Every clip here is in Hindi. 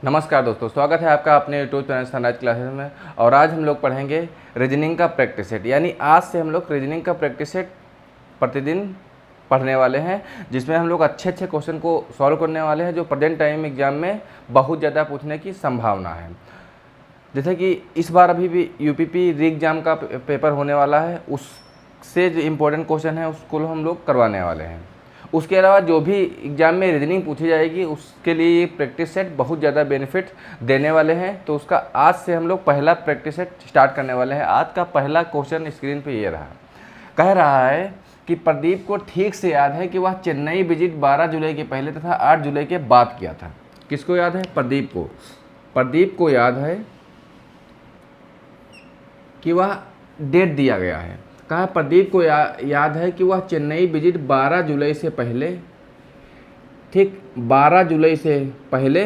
नमस्कार दोस्तों, स्वागत है आपका अपने यूट्यूब चैनल सनराइज क्लासेस में। और आज हम लोग पढ़ेंगे रीजनिंग का प्रैक्टिस सेट। यानी आज से हम लोग रीजनिंग का प्रैक्टिस सेट प्रतिदिन पढ़ने वाले हैं, जिसमें हम लोग अच्छे अच्छे क्वेश्चन को सॉल्व करने वाले हैं जो प्रेजेंट टाइम एग्जाम में बहुत ज़्यादा पूछने की संभावना है। जैसे कि इस बार अभी भी यूपीपी री एग्ज़ाम का पेपर होने वाला है, उससे जो इम्पोर्टेंट क्वेश्चन है उसको हम लोग करवाने वाले हैं। उसके अलावा जो भी एग्ज़ाम में रीजनिंग पूछी जाएगी उसके लिए ये प्रैक्टिस सेट बहुत ज़्यादा बेनिफिट देने वाले हैं। तो उसका आज से हम लोग पहला प्रैक्टिस सेट स्टार्ट करने वाले हैं। आज का पहला क्वेश्चन स्क्रीन पे ये रहा। कह रहा है कि प्रदीप को ठीक से याद है कि वह चेन्नई विजिट 12 जुलाई के पहले तथा 8 जुलाई के बाद किया था। किसको याद है? प्रदीप को। प्रदीप को याद है कि वह डेट दिया गया है। कहा प्रदीप को याद है कि वह चेन्नई विजिट 12 जुलाई से पहले, ठीक 12 जुलाई से पहले,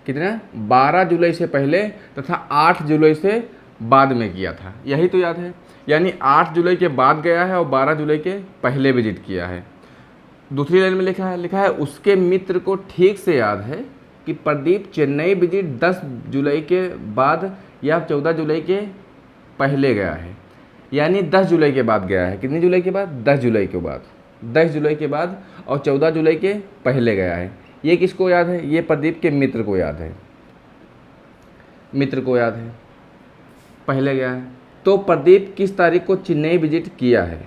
कितना 12 जुलाई से पहले तथा 8 जुलाई से बाद में किया था। यही तो याद है। यानी 8 जुलाई के बाद गया है और 12 जुलाई के पहले विजिट किया है। दूसरी लाइन में लिखा है उसके मित्र को ठीक से याद है कि प्रदीप चेन्नई विजिट 10 जुलाई के बाद या 14 जुलाई के पहले गया है। यानी 10 जुलाई के बाद गया है। कितनी जुलाई के बाद? 10 जुलाई के बाद। 10 जुलाई के बाद और 14 जुलाई के पहले गया है। ये किसको याद है? ये प्रदीप के मित्र को याद है। मित्र को याद है, पहले गया है। तो प्रदीप किस तारीख को चेन्नई विजिट किया है?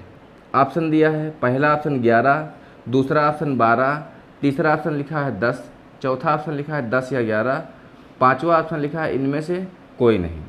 ऑप्शन दिया है। पहला ऑप्शन 11, दूसरा ऑप्शन 12, तीसरा ऑप्शन लिखा है 10, चौथा ऑप्शन लिखा है 10 या 11, पाँचवा ऑप्शन लिखा है इनमें से कोई नहीं।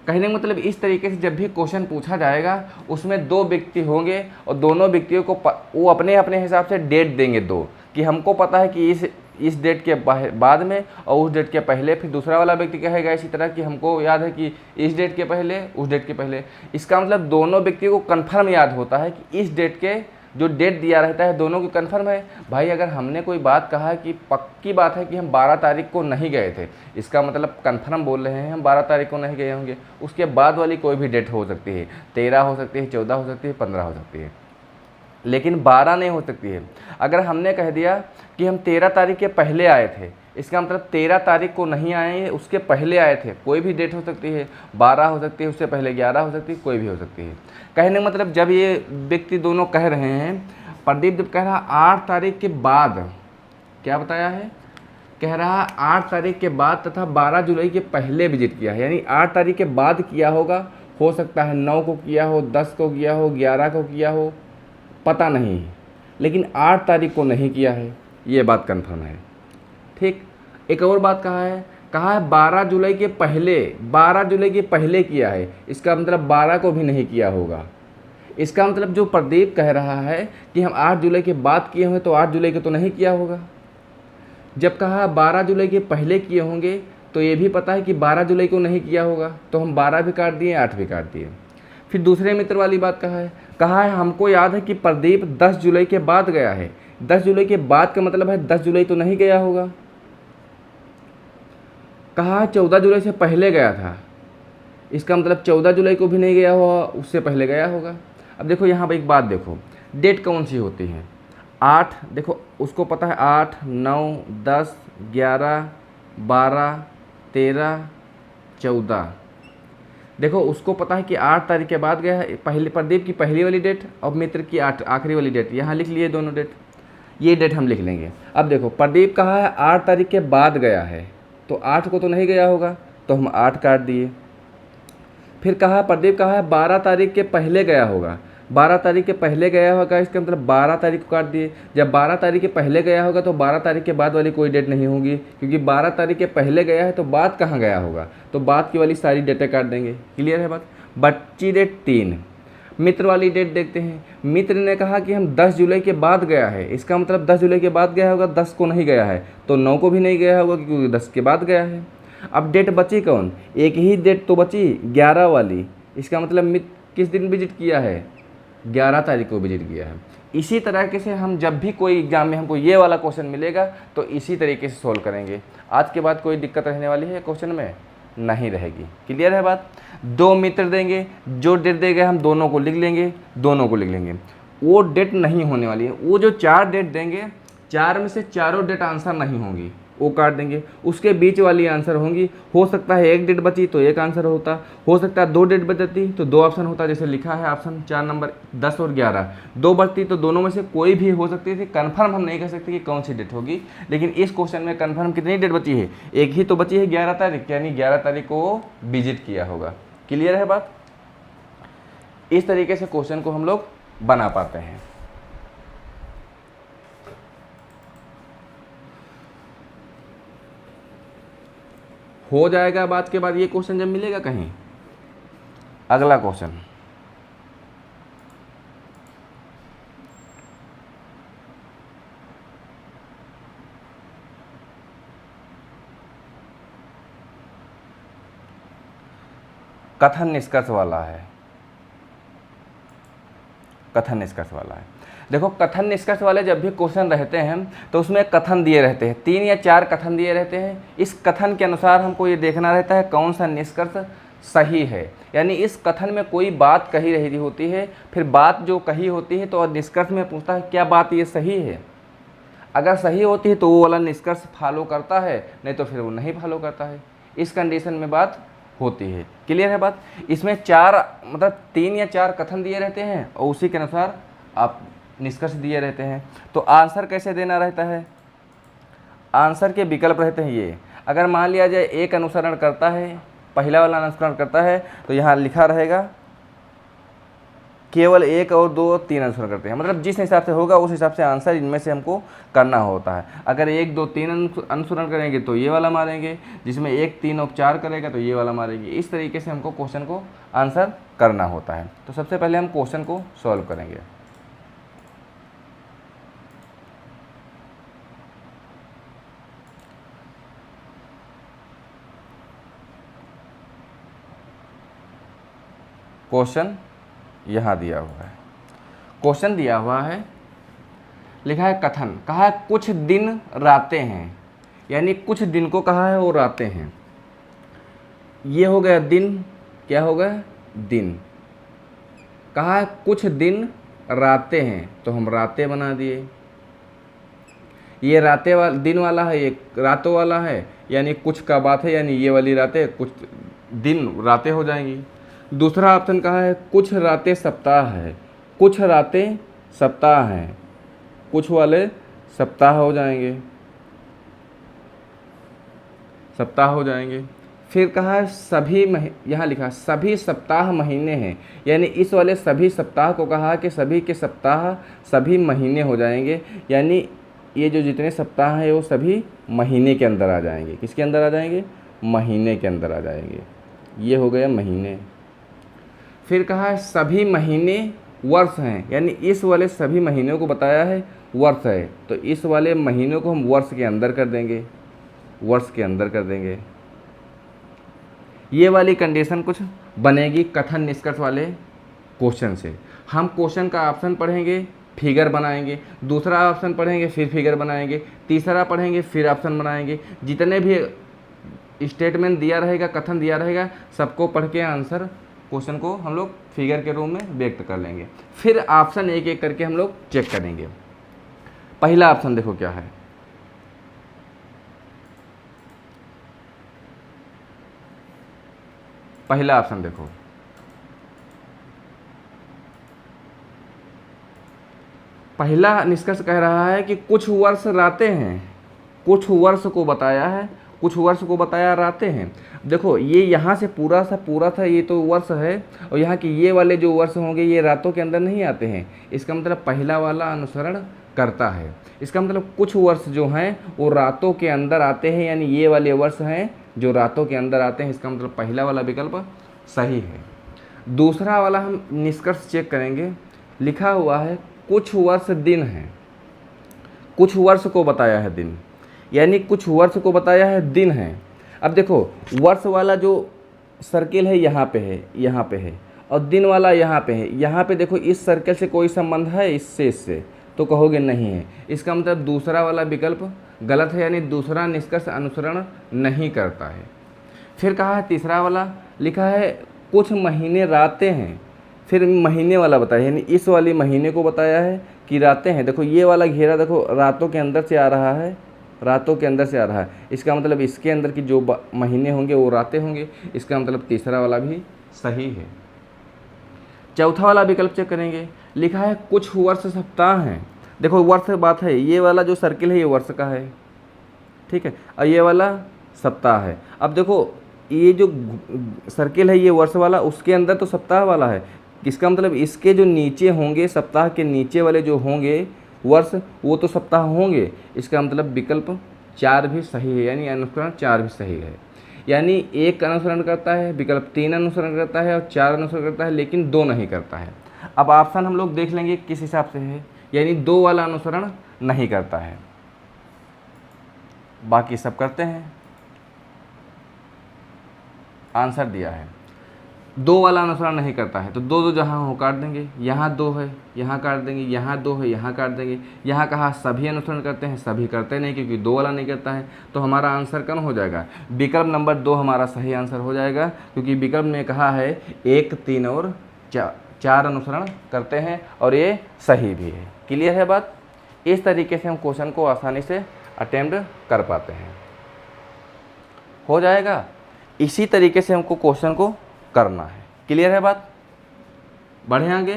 कहने का मतलब इस तरीके से जब भी क्वेश्चन पूछा जाएगा उसमें दो व्यक्ति होंगे और दोनों व्यक्तियों को वो अपने अपने हिसाब से डेट देंगे दो, कि हमको पता है कि इस डेट के बाद में और उस डेट के पहले। फिर दूसरा वाला व्यक्ति कहेगा इसी तरह कि हमको याद है कि इस डेट के पहले, उस डेट के पहले। इसका मतलब दोनों व्यक्तियों को कन्फर्म याद होता है कि इस डेट के जो डेट दिया रहता है दोनों की कन्फर्म है। भाई अगर हमने कोई बात कहा है कि पक्की बात है कि हम 12 तारीख को नहीं गए थे, इसका मतलब कन्फर्म बोल रहे हैं हम 12 तारीख को नहीं गए होंगे। उसके बाद वाली कोई भी डेट हो सकती है, 13 हो सकती है, 14 हो सकती है, 15 हो सकती है, लेकिन 12 नहीं हो सकती है। अगर हमने कह दिया कि हम 13 तारीख के पहले आए थे, इसका मतलब 13 तारीख को नहीं आए हैं, उसके पहले आए थे। कोई भी डेट हो सकती है, 12 हो सकती है, उससे पहले 11 हो सकती है, कोई भी हो सकती है। कहने का मतलब जब ये व्यक्ति दोनों कह रहे हैं, प्रदीप जब कह रहा 8 तारीख के बाद, क्या बताया है? कह रहा 8 तारीख के बाद तथा 12 जुलाई के पहले विजिट किया है। यानी 8 तारीख के बाद किया होगा, हो सकता है 9 को किया हो, 10 को किया हो, 11 को किया हो, पता नहीं है, लेकिन 8 तारीख को नहीं किया है, ये बात कन्फर्म है। ठीक। एक और बात कहा है 12 जुलाई के पहले, 12 जुलाई के पहले किया है। इसका मतलब 12 को भी नहीं किया होगा। इसका मतलब जो प्रदीप कह रहा है कि हम 8 जुलाई के बाद किए होंगे तो 8 जुलाई को तो नहीं किया होगा। जब कहा 12 जुलाई के पहले किए होंगे तो ये भी पता है कि 12 जुलाई को नहीं किया होगा, तो हम 12 भी काट दिए, 8 भी काट दिए। फिर दूसरे मित्र वाली बात कहा है हमको याद है कि प्रदीप 10 जुलाई के बाद गया है। 10 जुलाई के बाद का मतलब है 10 जुलाई तो नहीं गया होगा। कहा 14 जुलाई से पहले गया था, इसका मतलब 14 जुलाई को भी नहीं गया होगा, उससे पहले गया होगा। अब देखो यहाँ पर एक बात देखो, डेट कौन सी होती है? 8, देखो उसको पता है 8, 9, 10, 11, 12, 13, 14। देखो उसको पता है कि 8 तारीख के बाद गया है। पहले प्रदीप की पहली वाली डेट और मित्र की आखिरी वाली डेट, यहाँ लिख लिए दोनों डेट, ये डेट हम लिख लेंगे। अब देखो प्रदीप कहा है 8 तारीख के बाद गया है, तो 8 को तो नहीं गया होगा, तो हम 8 काट दिए। फिर प्रदीप कहा है 12 तारीख के पहले गया होगा। 12 तारीख के पहले गया होगा, इसका मतलब 12 तारीख को काट दिए। जब 12 तारीख के पहले गया होगा तो 12 तारीख के बाद वाली कोई डेट नहीं होगी, क्योंकि 12 तारीख के पहले गया है तो बाद कहाँ गया होगा, तो बाद की वाली सारी डेटें काट देंगे। क्लियर है बात? बच्ची डेट 3। मित्र वाली डेट देखते हैं। मित्र ने कहा कि हम 10 जुलाई के बाद गया है, इसका मतलब 10 जुलाई के बाद गया होगा, 10 को नहीं गया है, तो 9 को भी नहीं गया होगा क्योंकि 10 के बाद गया है। अब डेट बची कौन? एक ही डेट तो बची, 11 वाली। इसका मतलब मित्र किस दिन विजिट किया है? 11 तारीख को विजिट किया है। इसी तरीके से हम जब भी कोई एग्जाम में हमको ये वाला क्वेश्चन मिलेगा तो इसी तरीके से सोल्व करेंगे। आज के बाद कोई दिक्कत रहने वाली है क्वेश्चन में? नहीं रहेगी। क्लियर है बात? दो मित्र देंगे, जो डेट देंगे हम दोनों को लिख लेंगे, दोनों को लिख लेंगे। वो डेट नहीं होने वाली है। वो जो 4 डेट देंगे, 4 में से चारों डेट आंसर नहीं होंगी। वो काट देंगे, उसके बीच वाली आंसर होंगी। हो सकता है एक डेट बची तो एक आंसर होता, हो सकता है 2 डेट बचती तो 2 ऑप्शन होता, जैसे लिखा है ऑप्शन 4 नंबर 10 और 11। 2 बचती तो दोनों में से कोई भी हो सकती थी। कन्फर्म हम नहीं कह सकते कि कौन सी डेट होगी, लेकिन इस क्वेश्चन में कन्फर्म कितनी डेट बची है, एक ही तो बची है 11 तारीख, यानी 11 तारीख को वो विजिट किया होगा। क्लियर है बात? इस तरीके से क्वेश्चन को हम लोग बना पाते हैं। हो जाएगा बात के बाद ये क्वेश्चन जब मिलेगा कहीं। अगला क्वेश्चन, कथन निष्कर्ष वाला है। कथन निष्कर्ष वाला है। देखो, कथन निष्कर्ष वाले जब भी क्वेश्चन रहते हैं तो उसमें कथन दिए रहते हैं, 3 या 4 कथन दिए रहते हैं। इस कथन के अनुसार हमको ये देखना रहता है कौन सा निष्कर्ष सही है। यानी इस कथन में कोई बात कही रही होती है, फिर बात जो कही होती है तो निष्कर्ष में पूछता है क्या बात ये सही है। अगर सही होती है तो वो वाला निष्कर्ष फॉलो करता है, नहीं तो फिर वो नहीं फॉलो करता है। इस कंडीशन में बात होती है। क्लियर है बात? इसमें 4 मतलब 3 या 4 कथन दिए रहते हैं और उसी के अनुसार आप निष्कर्ष दिए रहते हैं। तो आंसर कैसे देना रहता है? आंसर के विकल्प रहते हैं ये। अगर मान लिया जाए एक अनुसरण करता है, पहला वाला अनुसरण करता है, तो यहाँ लिखा रहेगा केवल 1 और 2 और 3 अनुसरण करते हैं। मतलब जिस हिसाब से होगा उस हिसाब से आंसर इनमें से हमको करना होता है। अगर 1, 2, 3 अनुसरण करेंगे तो ये वाला मारेंगे, जिसमें 1, 3 और 4 करेगा तो ये वाला मारेंगे। इस तरीके से हमको क्वेश्चन को आंसर करना होता है। तो सबसे पहले हम क्वेश्चन को सॉल्व करेंगे। क्वेश्चन यहाँ दिया हुआ है। क्वेश्चन दिया हुआ है, लिखा है कथन, कहा है कुछ दिन रातें हैं, यानी कुछ दिन को कहा है वो रातें हैं। ये हो गया दिन, क्या हो गया? दिन। कहा है कुछ दिन रातें हैं, तो हम रातें बना दिए। ये रातें वाला दिन वाला है, ये रातों वाला है, यानी कुछ का बात है, यानी ये वाली रातें कुछ दिन रातें हो जाएंगी। दूसरा ऑप्शन कहा है कुछ रातें सप्ताह है, कुछ रातें सप्ताह हैं, कुछ वाले सप्ताह हो जाएंगे, सप्ताह हो जाएंगे। फिर कहा है सभी यहाँ लिखा सभी सप्ताह महीने हैं, यानी इस वाले सभी सप्ताह को कहा कि सभी के सप्ताह सभी महीने हो जाएंगे, यानी ये जो जितने सप्ताह हैं वो सभी महीने के अंदर आ जाएंगे। किसके अंदर आ जाएंगे? महीने के अंदर आ जाएंगे। ये हो गया महीने। फिर कहा है सभी महीने वर्ष हैं, यानी इस वाले सभी महीनों को बताया है वर्ष है, तो इस वाले महीनों को हम वर्ष के अंदर कर देंगे, वर्ष के अंदर कर देंगे। ये वाली कंडीशन कुछ बनेगी कथन निष्कर्ष वाले क्वेश्चन से। हम क्वेश्चन का ऑप्शन पढ़ेंगे, फिगर बनाएंगे, दूसरा ऑप्शन पढ़ेंगे फिर फिगर बनाएंगे, तीसरा पढ़ेंगे फिर ऑप्शन बनाएंगे। जितने भी स्टेटमेंट दिया रहेगा, कथन दिया रहेगा, सबको पढ़ के आंसर क्वेश्चन को हम लोग फिगर के रूप में व्यक्त कर लेंगे। फिर ऑप्शन एक एक करके हम लोग चेक करेंगे। पहला ऑप्शन देखो क्या है, पहला ऑप्शन देखो, पहला निष्कर्ष कह रहा है कि कुछ वर्ष रातें हैं, कुछ वर्ष को बताया है, कुछ वर्ष को बताया रातें हैं। देखो ये यहाँ से पूरा था ये तो वर्ष है, और यहाँ की ये वाले जो वर्ष होंगे ये रातों के अंदर नहीं आते हैं। इसका मतलब पहला वाला अनुसरण करता है। इसका मतलब कुछ वर्ष जो हैं वो रातों के अंदर आते हैं, यानी ये वाले वर्ष हैं जो रातों के अंदर आते हैं। इसका मतलब पहला वाला विकल्प सही है। दूसरा वाला हम निष्कर्ष चेक करेंगे, लिखा हुआ है कुछ वर्ष दिन हैं, कुछ वर्ष को बताया है दिन, यानी कुछ वर्ष को बताया है दिन है। अब देखो वर्ष वाला जो सर्किल है यहाँ पे है, यहाँ पे है, और दिन वाला यहाँ पे है। यहाँ पे देखो इस सर्किल से कोई संबंध है इससे, तो कहोगे नहीं है। इसका मतलब दूसरा वाला विकल्प गलत है, यानी दूसरा निष्कर्ष अनुसरण नहीं करता है। फिर कहा है तीसरा वाला, लिखा है कुछ महीने रातें हैं, फिर महीने वाला बताया, यानी इस वाले महीने को बताया है कि रातें हैं। देखो ये वाला घेरा देखो रातों के अंदर से आ रहा है, रातों के अंदर से आ रहा है, इसका मतलब इसके अंदर की जो महीने होंगे वो रातें होंगे, इसका मतलब तीसरा वाला भी सही है। चौथा वाला विकल्प चेक करेंगे, लिखा है कुछ वर्ष सप्ताह हैं। देखो वर्ष बात है, ये वाला जो सर्किल है ये वर्ष का है, ठीक है, और ये वाला सप्ताह है। अब देखो ये जो सर्किल है ये वर्ष वाला, उसके अंदर तो सप्ताह वाला है, इसका मतलब इसके जो नीचे होंगे, सप्ताह के नीचे वाले जो होंगे वर्ष, वो तो सप्ताह होंगे, इसका मतलब विकल्प 4 भी सही है, यानी अनुसरण 4 भी सही है। यानी 1 अनुसरण करता है, विकल्प 3 अनुसरण करता है और 4 अनुसरण करता है, लेकिन 2 नहीं करता है। अब ऑप्शन हम लोग देख लेंगे किस हिसाब से है, यानी 2 वाला अनुसरण नहीं करता है, बाकी सब करते हैं। आंसर दिया है 2 वाला अनुसरण नहीं करता है, तो 2 जहाँ हो काट देंगे, यहाँ 2 है यहाँ काट देंगे, यहाँ 2 है यहाँ काट देंगे। यहाँ कहा सभी अनुसरण करते हैं, सभी करते नहीं, क्योंकि 2 वाला नहीं करता है, तो हमारा आंसर कौन हो जाएगा, विकल्प नंबर 2 हमारा सही आंसर हो जाएगा, क्योंकि विकल्प में कहा है 1, 3 और 4 अनुसरण करते हैं, और ये सही भी है। क्लियर है बात। इस तरीके से हम क्वेश्चन को आसानी से अटेम्प्ट कर पाते हैं, हो जाएगा। इसी तरीके से हमको क्वेश्चन को करना है। क्लियर है बात। बढ़े आगे।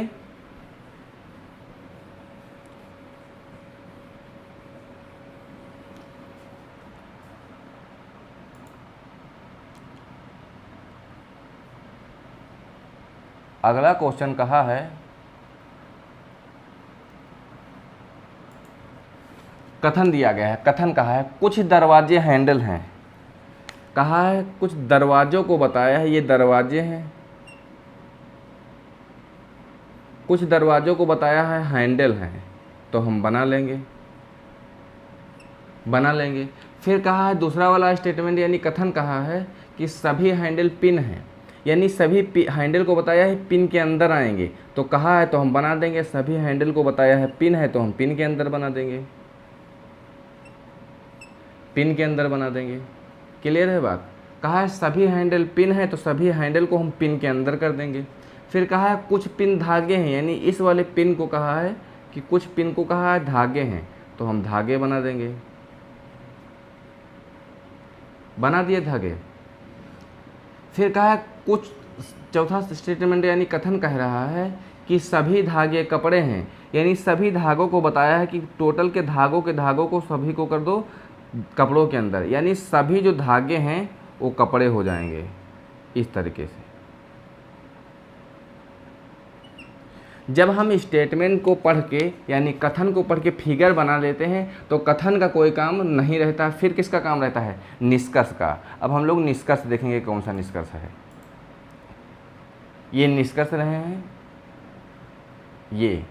अगला क्वेश्चन कहा है, कथन दिया गया है, कथन कहा है कुछ दरवाजे हैंडल हैं, कहा है कुछ दरवाजों को बताया है, ये दरवाजे हैं, कुछ दरवाजों को बताया है हैंडल हैं, तो हम बना लेंगे। फिर कहा है दूसरा वाला स्टेटमेंट यानी कथन कहा है कि सभी हैंडल पिन हैं, यानी सभी हैंडल को बताया है पिन के अंदर आएंगे, तो कहा है तो हम बना देंगे, सभी हैंडल को बताया है पिन है, तो हम पिन के अंदर बना देंगे, पिन के अंदर बना देंगे। क्लियर है बात। कहा है सभी हैंडल पिन है, तो सभी हैंडल को हम पिन के अंदर कर देंगे। फिर कहा है कुछ पिन धागे हैं, यानी इस वाले पिन को कहा है कि कुछ पिन को कहा है धागे हैं, तो हम धागे बना देंगे, बना दिए धागे। फिर कहा है कुछ, चौथा स्टेटमेंट यानी कथन कह रहा है कि सभी धागे कपड़े हैं, यानी सभी धागों को बताया है कि टोटल के धागों को सभी को कर दो कपड़ों के अंदर, यानी सभी जो धागे हैं वो कपड़े हो जाएंगे। इस तरीके से जब हम स्टेटमेंट को पढ़ के यानी कथन को पढ़ के फिगर बना लेते हैं तो कथन का कोई काम नहीं रहता, फिर किसका काम रहता है, निष्कर्ष का। अब हम लोग निष्कर्ष देखेंगे, कौन सा निष्कर्ष है। ये निष्कर्ष रहे हैं ये,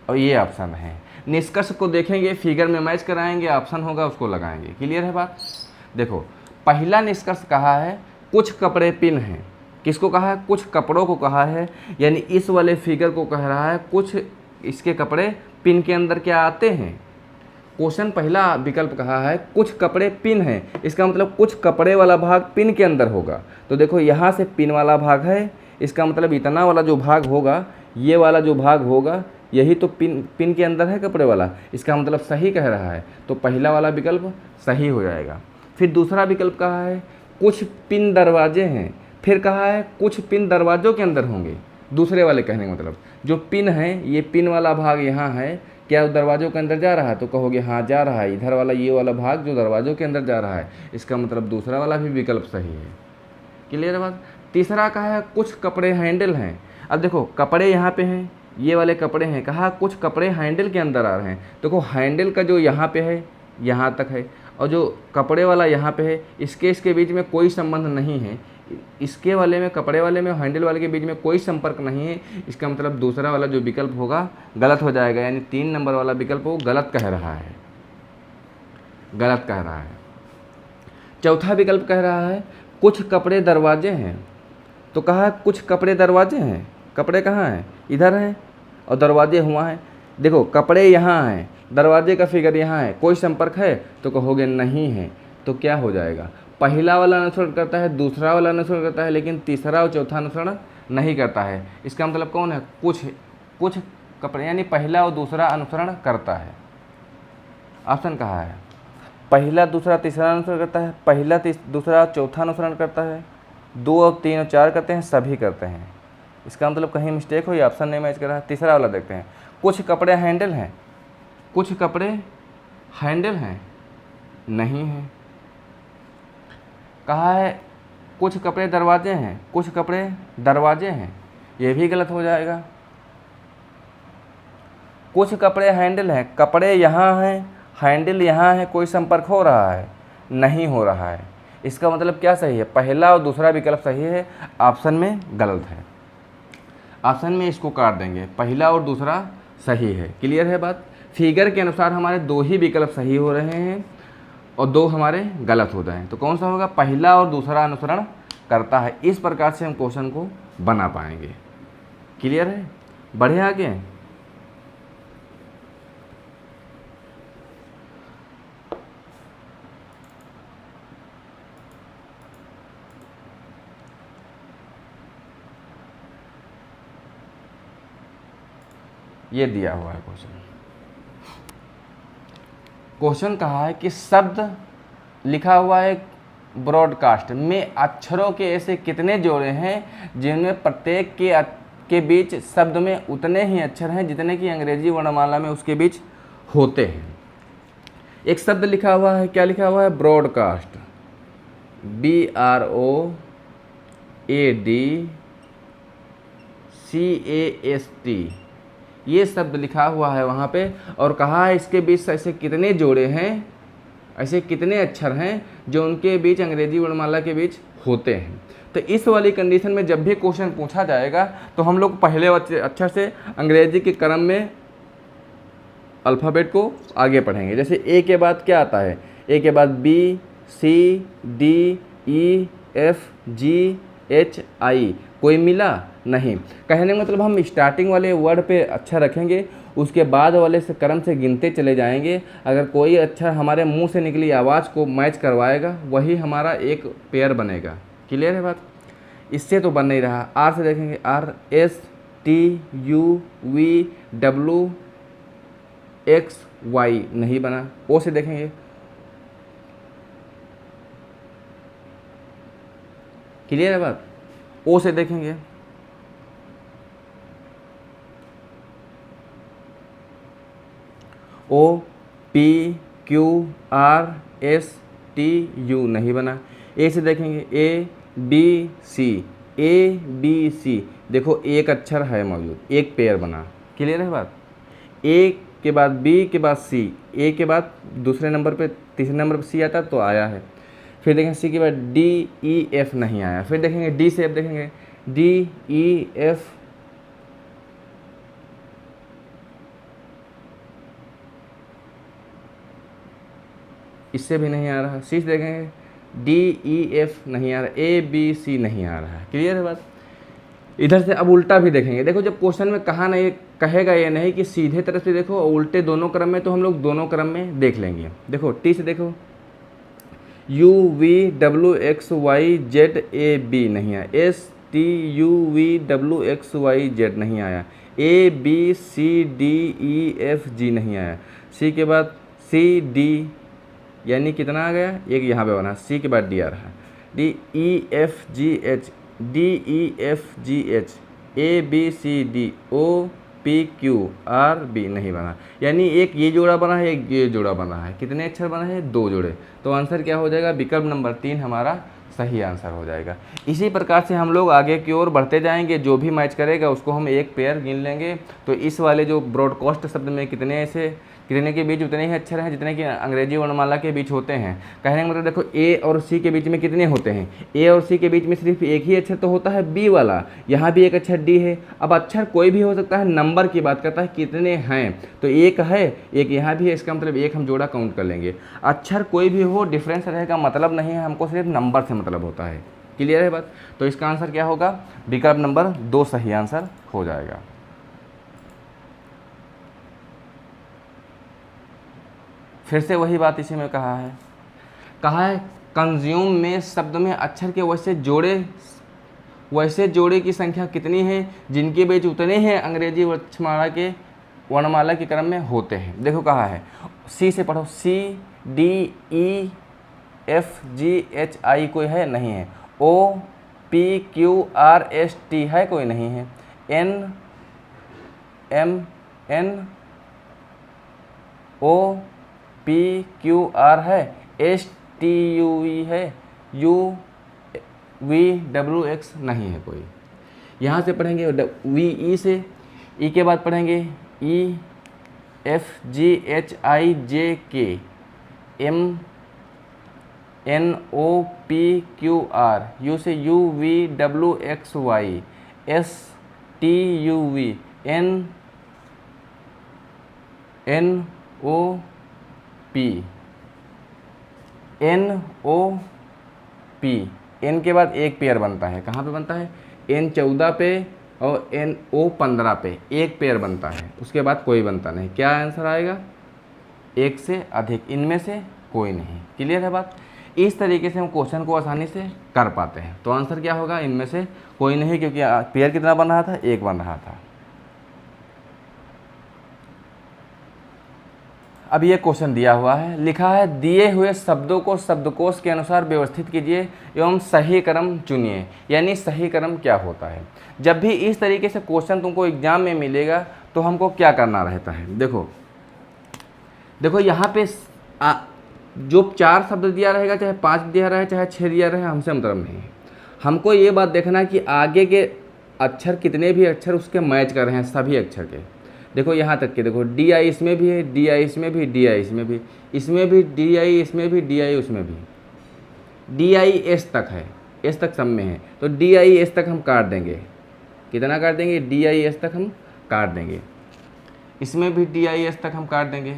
और ये ऑप्शन है। निष्कर्ष को देखेंगे, फिगर में मैच कराएंगे, ऑप्शन होगा उसको लगाएंगे। क्लियर है बात। देखो पहला निष्कर्ष कहा है कुछ कपड़े पिन हैं, किसको कहा है, कुछ कपड़ों को कहा है, यानी इस वाले फिगर को कह रहा है कुछ इसके कपड़े पिन के अंदर क्या आते हैं। क्वेश्चन पहला विकल्प कहा है कुछ कपड़े पिन हैं, इसका मतलब कुछ कपड़े वाला भाग पिन के अंदर होगा। तो देखो यहाँ से पिन वाला भाग है, इसका मतलब इतना वाला जो भाग होगा, ये वाला जो भाग होगा, यही तो पिन के अंदर है कपड़े वाला, इसका मतलब सही कह रहा है, तो पहला वाला विकल्प सही हो जाएगा। फिर दूसरा विकल्प कहा है कुछ पिन दरवाजे हैं, फिर कहा है कुछ पिन दरवाजों के अंदर होंगे। दूसरे वाले कहने का मतलब जो पिन है, ये पिन वाला भाग यहाँ है, क्या दरवाजों के अंदर जा रहा है, तो कहोगे हाँ जा रहा है। इधर वाला ये वाला भाग जो दरवाजों के अंदर जा रहा है, इसका मतलब दूसरा वाला भी विकल्प सही है। क्लियर है बात। तीसरा कहा है कुछ कपड़े हैंडल हैं। अब देखो कपड़े यहाँ पे हैं, ये वाले कपड़े हैं, कहा कुछ कपड़े हैंडल के अंदर आ रहे हैं। देखो हैंडल का जो यहाँ पे है यहाँ तक है, और जो कपड़े वाला यहाँ पे है, इसके बीच में कोई संबंध नहीं है। इसके वाले में, कपड़े वाले में, हैंडल वाले के बीच में कोई संपर्क नहीं है। इसका मतलब दूसरा वाला जो विकल्प होगा गलत हो जाएगा, यानी 3 नंबर वाला विकल्प वो गलत कह रहा है, गलत कह रहा है। चौथा विकल्प कह रहा है कुछ कपड़े दरवाजे हैं, तो कहा कुछ कपड़े दरवाजे हैं, कपड़े कहाँ हैं, इधर हैं, और दरवाजे हुआ है। देखो कपड़े यहाँ हैं, दरवाजे का फिगर यहाँ है, कोई संपर्क है, तो कहोगे नहीं है। तो क्या हो जाएगा, पहला वाला अनुसरण करता है, दूसरा वाला अनुसरण करता है, लेकिन तीसरा और चौथा अनुसरण नहीं करता है। इसका मतलब कौन है, कुछ कपड़े, यानी पहला और दूसरा अनुसरण करता है। ऑप्शन कहा है पहला दूसरा तीसरा अनुसरण करता है, पहला दूसरा चौथा अनुसरण करता है, 2 और 3 और 4 करते हैं, सभी करते हैं। इसका मतलब कहीं मिस्टेक हो, ये ऑप्शन नहीं मैच कर रहा है। तीसरा वाला देखते हैं, कुछ कपड़े हैंडल हैं, कुछ कपड़े हैंडल हैं, नहीं है। कहा है कुछ कपड़े दरवाजे हैं, कुछ कपड़े दरवाजे हैं, ये भी गलत हो जाएगा। कुछ कपड़े हैंडल हैं, कपड़े यहाँ हैं, हैंडल यहाँ है, कोई संपर्क हो रहा है, नहीं हो रहा है। इसका मतलब क्या सही है? पहला और दूसरा विकल्प सही है, ऑप्शन में गलत है। ऑप्शन में इसको काट देंगे, पहला और दूसरा सही है। क्लियर है बात? फिगर के अनुसार हमारे 2 ही विकल्प सही हो रहे हैं और 2 हमारे गलत हो रहे हैं। तो कौन सा होगा? पहला और दूसरा अनुसरण करता है। इस प्रकार से हम क्वेश्चन को बना पाएंगे। क्लियर है? बढ़े आगे। ये दिया हुआ है क्वेश्चन। क्वेश्चन कहा है कि शब्द लिखा हुआ है ब्रॉडकास्ट में अक्षरों के ऐसे कितने जोड़े हैं जिनमें प्रत्येक के बीच शब्द में उतने ही अक्षर हैं जितने कि अंग्रेजी वर्णमाला में उसके बीच होते हैं। एक शब्द लिखा हुआ है, क्या लिखा हुआ है? ब्रॉडकास्ट, BROADCAST, ये शब्द लिखा हुआ है वहाँ पे, और कहा है इसके बीच ऐसे कितने जोड़े हैं, ऐसे कितने अक्षर हैं जो उनके बीच अंग्रेजी वर्णमाला के बीच होते हैं। तो इस वाली कंडीशन में जब भी क्वेश्चन पूछा जाएगा तो हम लोग पहले अक्षर से अंग्रेजी के क्रम में अल्फ़ाबेट को आगे पढ़ेंगे। जैसे ए के बाद क्या आता है? ए के बाद BCDEFGHI, कोई मिला नहीं। कहने का मतलब हम स्टार्टिंग वाले वर्ड पे अक्षर रखेंगे, उसके बाद वाले से क्रम से गिनते चले जाएंगे। अगर कोई अक्षर हमारे मुंह से निकली आवाज़ को मैच करवाएगा वही हमारा एक पेयर बनेगा। क्लियर है बात? इससे तो बन नहीं रहा। आर से देखेंगे, RSTUVWXY, नहीं बना। ओ से देखेंगे, क्लियर है बात? ओ से देखेंगे, OPQRSTU, नहीं बना। ए से देखेंगे, ABC, देखो एक अक्षर है मौजूद, एक पेयर बना। क्लियर है बात? ए के बाद बी के बाद सी, ए के बाद दूसरे नंबर पे तीसरे नंबर पे सी आता तो आया है। फिर देखेंगे सी के बाद DEF, नहीं आया। फिर देखेंगे डी से, अब देखेंगे DEF, इससे भी नहीं आ रहा। सी से देखेंगे DEF, नहीं आ रहा। ABC, नहीं आ रहा है। क्लियर है बात? इधर से अब उल्टा भी देखेंगे। देखो जब क्वेश्चन में कहा नहीं, कहेगा ये नहीं कि सीधे तरफ से देखो और उल्टे दोनों क्रम में, तो हम लोग दोनों क्रम में देख लेंगे। देखो टी से देखो, UVWXYZAB, नहीं आया। STUVWXYZ, नहीं आया। ABCDEFG, नहीं आया। सी के बाद CD, यानी कितना आ गया? एक यहाँ पे बना। सी के बाद डी आ रहा है, DEFGH, ABCDOPQRB, नहीं बना। यानी एक ये जोड़ा बना है, एक ये जोड़ा बना है। कितने अक्षर बना है? 2 जोड़े। तो आंसर क्या हो जाएगा? विकल्प नंबर 3 हमारा सही आंसर हो जाएगा। इसी प्रकार से हम लोग आगे की ओर बढ़ते जाएंगे। जो भी मैच करेगा उसको हम एक पेयर गिन लेंगे। तो इस वाले जो ब्रॉडकास्ट शब्द में कितने के बीच उतने ही अक्षर हैं जितने कि अंग्रेजी वर्णमाला के बीच होते हैं। कहने का मतलब देखो ए और सी के बीच में कितने होते हैं? ए और सी के बीच में सिर्फ एक ही अक्षर तो होता है, बी वाला। यहाँ भी एक अक्षर डी है। अब अक्षर कोई भी हो सकता है, नंबर की बात करता है कितने हैं। तो एक है, एक यहाँ भी है, इसका मतलब एक हम जोड़ा काउंट कर लेंगे। अक्षर कोई भी हो, डिफरेंस रहेगा मतलब नहीं है, हमको सिर्फ नंबर से मतलब होता है। क्लियर है बात? तो इसका आंसर क्या होगा? विकल्प नंबर 2 सही आंसर हो जाएगा। फिर से वही बात इसी में कहा है कंज्यूम में शब्द में अक्षर के वैसे जोड़े की संख्या कितनी है जिनके बीच उतने हैं अंग्रेजी वर्णमाला के क्रम में होते हैं। देखो कहा है सी से पढ़ो, C D E F G H I कोई है नहीं है, O P Q R S T है कोई नहीं है, N M N O P Q R है, एस टी यू ई है, यू वी डब्ल्यू एक्स नहीं है कोई। यहाँ से पढ़ेंगे वी ई से, ई के बाद पढ़ेंगे ई F G H I J K, M N O P Q R, U से U V W X Y, S T U V, N N O P, N O P, N के बाद एक पेयर बनता है, कहाँ पे बनता है, एन 14 पे और एन ओ 15 पे एक पेयर बनता है, उसके बाद कोई बनता नहीं। क्या आंसर आएगा, एक से अधिक, इनमें से कोई नहीं। क्लियर है बात। इस तरीके से हम क्वेश्चन को आसानी से कर पाते हैं। तो आंसर क्या होगा, इनमें से कोई नहीं, क्योंकि पेयर कितना बन रहा था, एक बन रहा था। अब ये क्वेश्चन दिया हुआ है, लिखा है दिए हुए शब्दों को शब्दकोश के अनुसार व्यवस्थित कीजिए एवं सही क्रम चुनिए। यानी सही क्रम क्या होता है। जब भी इस तरीके से क्वेश्चन तुमको एग्जाम में मिलेगा तो हमको क्या करना रहता है, देखो देखो यहाँ पे जो 4 शब्द दिया रहेगा, चाहे 5 दिया रहे, चाहे 6 दिया रहे, हमसे मतलब नहीं है। हमको ये बात देखना है कि आगे के अक्षर, कितने भी अक्षर उसके मैच कर रहे हैं, सभी अक्षर के। देखो यहाँ तक के, देखो डी आई इसमें भी है, डी आई इसमें भी, डी आई इसमें भी, इसमें भी डी आई, इसमें भी डी आई, उसमें भी डी आई एस तक है, एस तक सब में है। तो डी आई एस तक हम काट देंगे, कितना काट देंगे, डी आई एस तक हम काट देंगे। इसमें भी डी आई एस तक हम काट देंगे,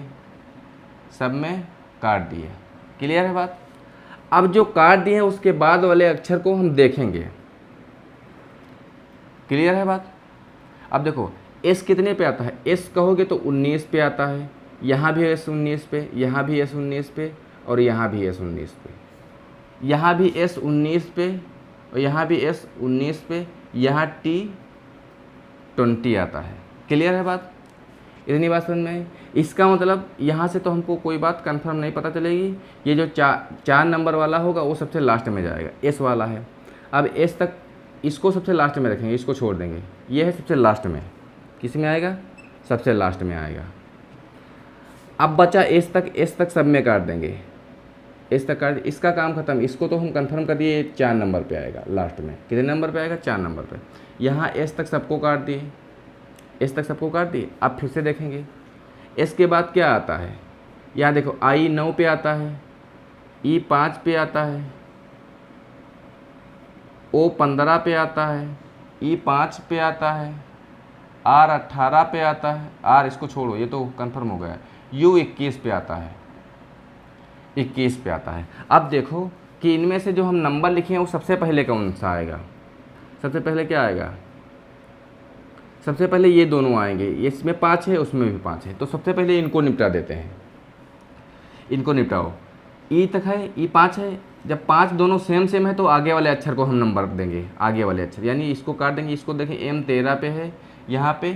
सब में काट दिए। क्लियर है बात। अब जो काट दिए हैं उसके बाद वाले अक्षर को हम देखेंगे। क्लियर है बात। अब देखो एस कितने पे आता है, एस कहोगे तो 19 पे आता है, यहाँ भी एस 19 पे, यहाँ भी एस 19 पे, और यहाँ भी एस 19 पे, यहाँ भी एस 19 पे, और यहाँ भी एस 19 पे, यहाँ टी 20 आता है। क्लियर है बात। इतनी बात समझ में। इसका मतलब यहाँ से तो हमको कोई बात कंफर्म नहीं पता चलेगी। ये जो 4 नंबर वाला होगा वो सबसे लास्ट में जाएगा, एस वाला है। अब एस तक इसको सबसे लास्ट में रखेंगे, इसको छोड़ देंगे, ये है सबसे लास्ट में। किस में आएगा, सबसे लास्ट में आएगा। अब बचा एस तक, एस तक सब में काट देंगे, एस तक काट, इसका काम खत्म। इसको तो हम कंफर्म कर दिए 4 नंबर पे आएगा लास्ट में। कितने नंबर पे आएगा, 4 नंबर पे। यहाँ एस तक सबको काट दिए, एस तक सबको काट दिए। अब फिर से देखेंगे एस के बाद क्या आता है। यहाँ देखो आई 9 पे आता है, ई 5 पे आता है, ओ 15 पे आता है, ई 5 पे आता है, आर 18 पे आता है, आर इसको छोड़ो ये तो कंफर्म हो गया, यू 21 पे आता है, 21 पे आता है। अब देखो कि इनमें से जो हम नंबर लिखे हैं वो सबसे पहले कौन सा आएगा। सबसे पहले क्या आएगा, सबसे पहले ये दोनों आएंगे, इसमें 5 है उसमें भी 5 है। तो सबसे पहले इनको निपटा देते हैं, इनको निपटाओ। ई तक है, ई 5 है। जब 5 दोनों सेम सेम है तो आगे वाले अक्षर को हम नंबर देंगे, आगे वाले अक्षर, यानी इसको काट देंगे। इसको देखें एम 13 पे है, यहाँ पे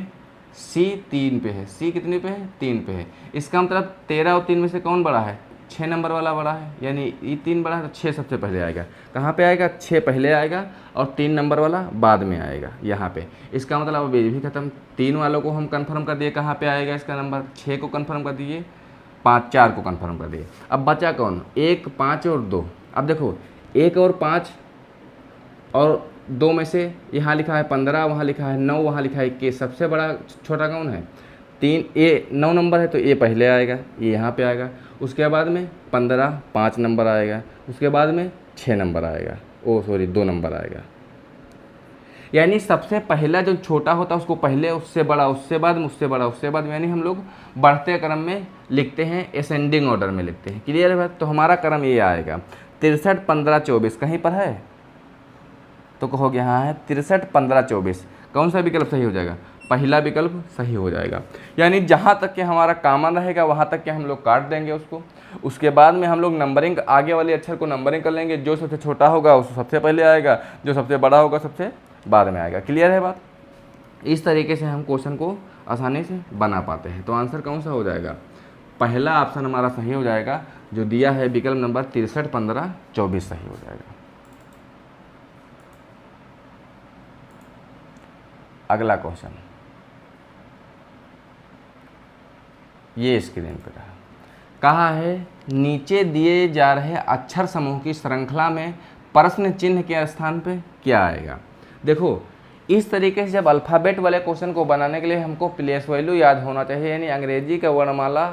सी 3 पे है, सी कितने पे है, 3 पे है। इसका मतलब 13 और 3 में से कौन बड़ा है, 6 नंबर वाला बड़ा है, यानी ई 3 बड़ा है तो 6 सबसे पहले आएगा। कहाँ पे आएगा, 6 पहले आएगा और 3 नंबर वाला बाद में आएगा यहाँ पे। इसका मतलब अब ये भी खत्म। 3 वालों को हम कंफर्म कर दिए, कहाँ पे आएगा इसका नंबर, 6 को कंफर्म कर दिए, 4 को कंफर्म कर दिए। अब बचा कौन, 1, 5 और 2। अब देखो 1 और 5 और 2 में से यहाँ लिखा है 15, वहाँ लिखा है 9, वहाँ लिखा है 21। सबसे बड़ा छोटा कौन है, 3। ए 9 नंबर है तो ए पहले आएगा, ये यहाँ पे आएगा। उसके बाद में 15 5 नंबर आएगा, उसके बाद में 6 नंबर आएगा, 2 नंबर आएगा। यानी सबसे पहला जो छोटा होता है उसको पहले, उससे बड़ा, उससे बाद में, उससे बड़ा, उससे बाद में, यानी हम लोग बढ़ते क्रम में लिखते हैं, असेंडिंग ऑर्डर में लिखते हैं। क्लियर है बात। तो हमारा क्रम ये आएगा 63 15 24। कहीं पर है तो कहोगे यहाँ है 63 15 24। कौन सा विकल्प सही हो जाएगा, पहला विकल्प सही हो जाएगा। यानी जहाँ तक कि हमारा कॉमन रहेगा वहाँ तक के हम लोग काट देंगे उसको। उसके बाद में हम लोग नंबरिंग, आगे वाले अक्षर को नंबरिंग कर लेंगे। जो सबसे छोटा होगा वो सबसे पहले आएगा, जो सबसे बड़ा होगा सबसे बाद में आएगा। क्लियर है बात। इस तरीके से हम क्वेश्चन को आसानी से बना पाते हैं। तो आंसर कौन सा हो जाएगा, पहला ऑप्शन हमारा सही हो जाएगा, जो दिया है विकल्प नंबर 63, 15, 24 सही हो जाएगा। अगला क्वेश्चन ये स्क्रीन पर रहा, कहा है नीचे दिए जा रहे अक्षर समूह की श्रृंखला में प्रश्न चिन्ह के स्थान पे क्या आएगा। देखो इस तरीके से जब अल्फ़ाबेट वाले क्वेश्चन को बनाने के लिए हमको प्लेस वैल्यू याद होना चाहिए, यानी अंग्रेजी का वर्णमाला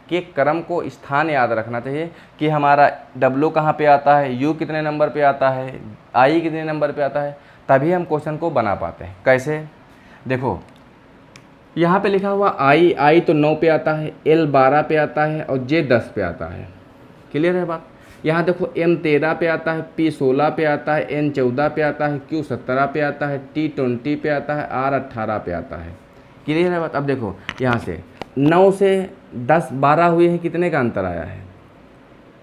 के क्रम को स्थान याद रखना चाहिए कि हमारा W कहाँ पे आता है, U कितने नंबर पे आता है, I कितने नंबर पे आता है, तभी हम क्वेश्चन को बना पाते हैं। कैसे, देखो यहाँ पे लिखा हुआ I तो 9 पे आता है, L 12 पे आता है और J 10 पे आता है। क्लियर है बात। यहाँ देखो M 13 पे आता है, P 16 पे आता है, N 14 पे आता है, Q 17 पे आता है, T 20 पे आता है, R 18 पे आता है। क्लियर है बात। अब देखो यहाँ से 9 से 10 12 हुए हैं, कितने का अंतर आया है,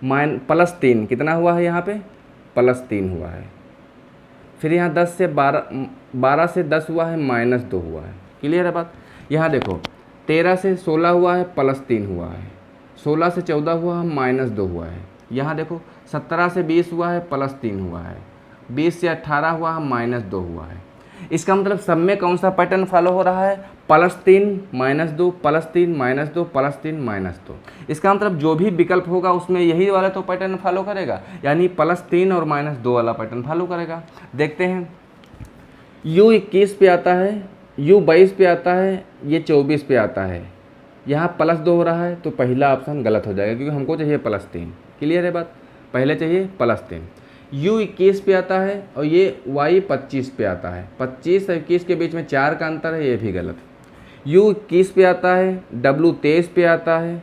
+3 कितना हुआ है, यहाँ पे +3 हुआ है। फिर यहाँ 10 से 12 से 10 हुआ है, -2 हुआ है। क्लियर है बात। यहाँ देखो 13 से 16 हुआ है, +3 हुआ है, 16 से 14 हुआ है, -2 हुआ है। यहाँ देखो 17 से 20 हुआ है, +3 हुआ है, 20 से 18 हुआ है, -2 हुआ है। इसका मतलब सब में कौन सा पैटर्न फॉलो हो रहा है, +3 -2 +3 -2 +3 -2। इसका मतलब जो भी विकल्प होगा उसमें यही वाला तो पैटर्न फॉलो करेगा, यानी +3 और -2 वाला पैटर्न फॉलो करेगा। देखते हैं U 21 पे आता है, U 22 पे आता है, ये 24 पे आता है, यहाँ +2 हो रहा है तो पहला ऑप्शन गलत हो जाएगा क्योंकि हमको चाहिए +3। क्लियर है बात, पहले चाहिए +3। U 21 पे आता है और ये Y 25 पे आता है, 25 और 21 के बीच में 4 का अंतर है, ये भी गलत। U 21 पे आता है, W 23 पे आता है,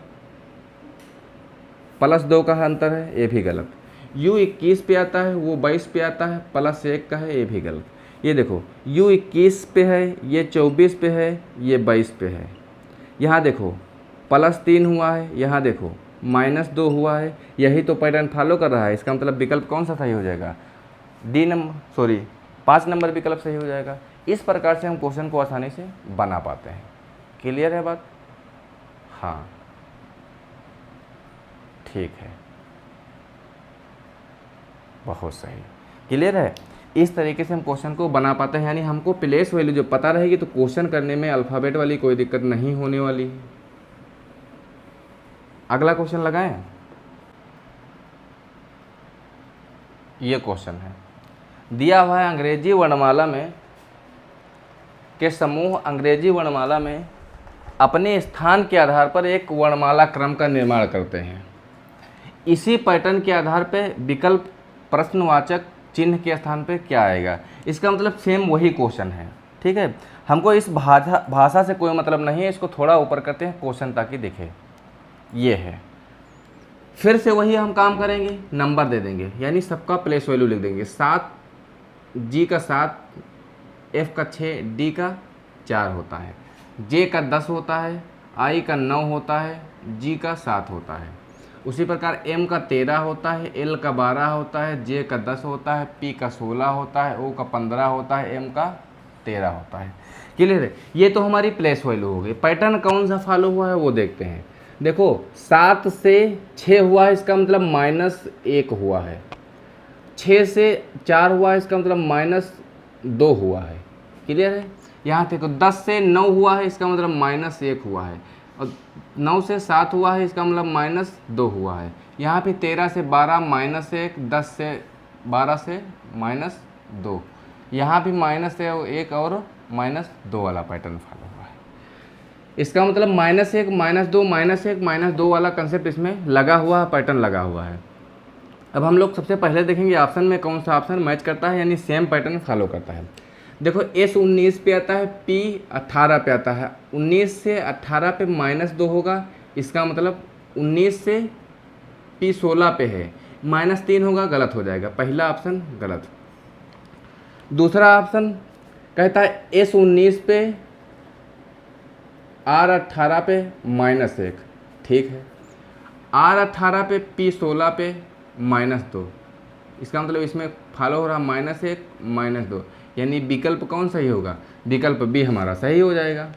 +2 का अंतर है, ये भी गलत। U 21 पे आता है, वो 22 पे आता है, +1 का है, ये भी गलत। ये देखो U 21 पे है, ये 24 पे है, ये 22 पे है। यहाँ देखो +3 हुआ है, यहाँ देखो -2 हुआ है, यही तो पैटर्न फॉलो कर रहा है। इसका मतलब विकल्प कौन सा सही हो जाएगा, 5 नंबर विकल्प सही हो जाएगा। इस प्रकार से हम क्वेश्चन को आसानी से बना पाते हैं। क्लियर है बात, हाँ ठीक है, बहुत सही। क्लियर है, इस तरीके से हम क्वेश्चन को बना पाते हैं, यानी हमको प्लेस वैल्यू जो पता रहेगी तो क्वेश्चन करने में अल्फ़ाबेट वाली कोई दिक्कत नहीं होने वाली है। अगला क्वेश्चन लगाएं। ये क्वेश्चन है, दिया हुआ है अंग्रेजी वर्णमाला में के समूह अंग्रेजी वर्णमाला में अपने स्थान के आधार पर एक वर्णमाला क्रम का निर्माण करते हैं। इसी पैटर्न के आधार पर विकल्प प्रश्नवाचक चिन्ह के स्थान पे क्या आएगा। इसका मतलब सेम वही क्वेश्चन है। ठीक है, हमको इस भाषा से कोई मतलब नहीं है, इसको थोड़ा ऊपर करते हैं क्वेश्चन ताकि दिखे। ये है, फिर से वही हम काम करेंगे, नंबर दे देंगे, यानी सबका प्लेस वैल्यू लिख देंगे। 7, G का 7, F का 6, D का 4 होता है, J का 10 होता है, I का 9 होता है, G का 7 होता है। उसी प्रकार M का 13 होता है, L का 12 होता है, J का 10 होता है, P का 16 होता है, O का 15 होता है, M का 13 होता है। क्लियर है, ये तो हमारी प्लेस वैल्यू हो गई। पैटर्न कौन सा फॉलो हुआ है वो देखते हैं। देखो 7 से 6 हुआ है, इसका मतलब -1 हुआ है। 6 से 4 हुआ है, इसका मतलब -2 हुआ है। क्लियर है, यहाँ देखो 10 से 9 हुआ है, इसका मतलब -1 हुआ है, और 9 से 7 हुआ है, इसका मतलब -2 हुआ है। यहाँ पे 13 से 12 -1, 10 से 12 से -2, यहाँ भी -1 और -2 वाला पैटर्न फॉलो हुआ है। इसका मतलब -1 -2 -1 -2 वाला कंसेप्ट इसमें लगा हुआ, पैटर्न लगा हुआ है। अब हम लोग सबसे पहले देखेंगे ऑप्शन में कौन सा ऑप्शन मैच करता है, यानी सेम पैटर्न फॉलो करता है। देखो S 19 पे आता है, P 18 पे आता है, 19 से 18 पे -2 होगा, इसका मतलब 19 से P 16 पे है, -3 होगा, गलत हो जाएगा, पहला ऑप्शन गलत। दूसरा ऑप्शन कहता है S 19 पे R 18 पे -1, ठीक है, R 18 पे P 16 पे -2, इसका मतलब इसमें फॉलो हो रहा -1 -2, यानी विकल्प कौन सही होगा, विकल्प बी हमारा सही हो जाएगा।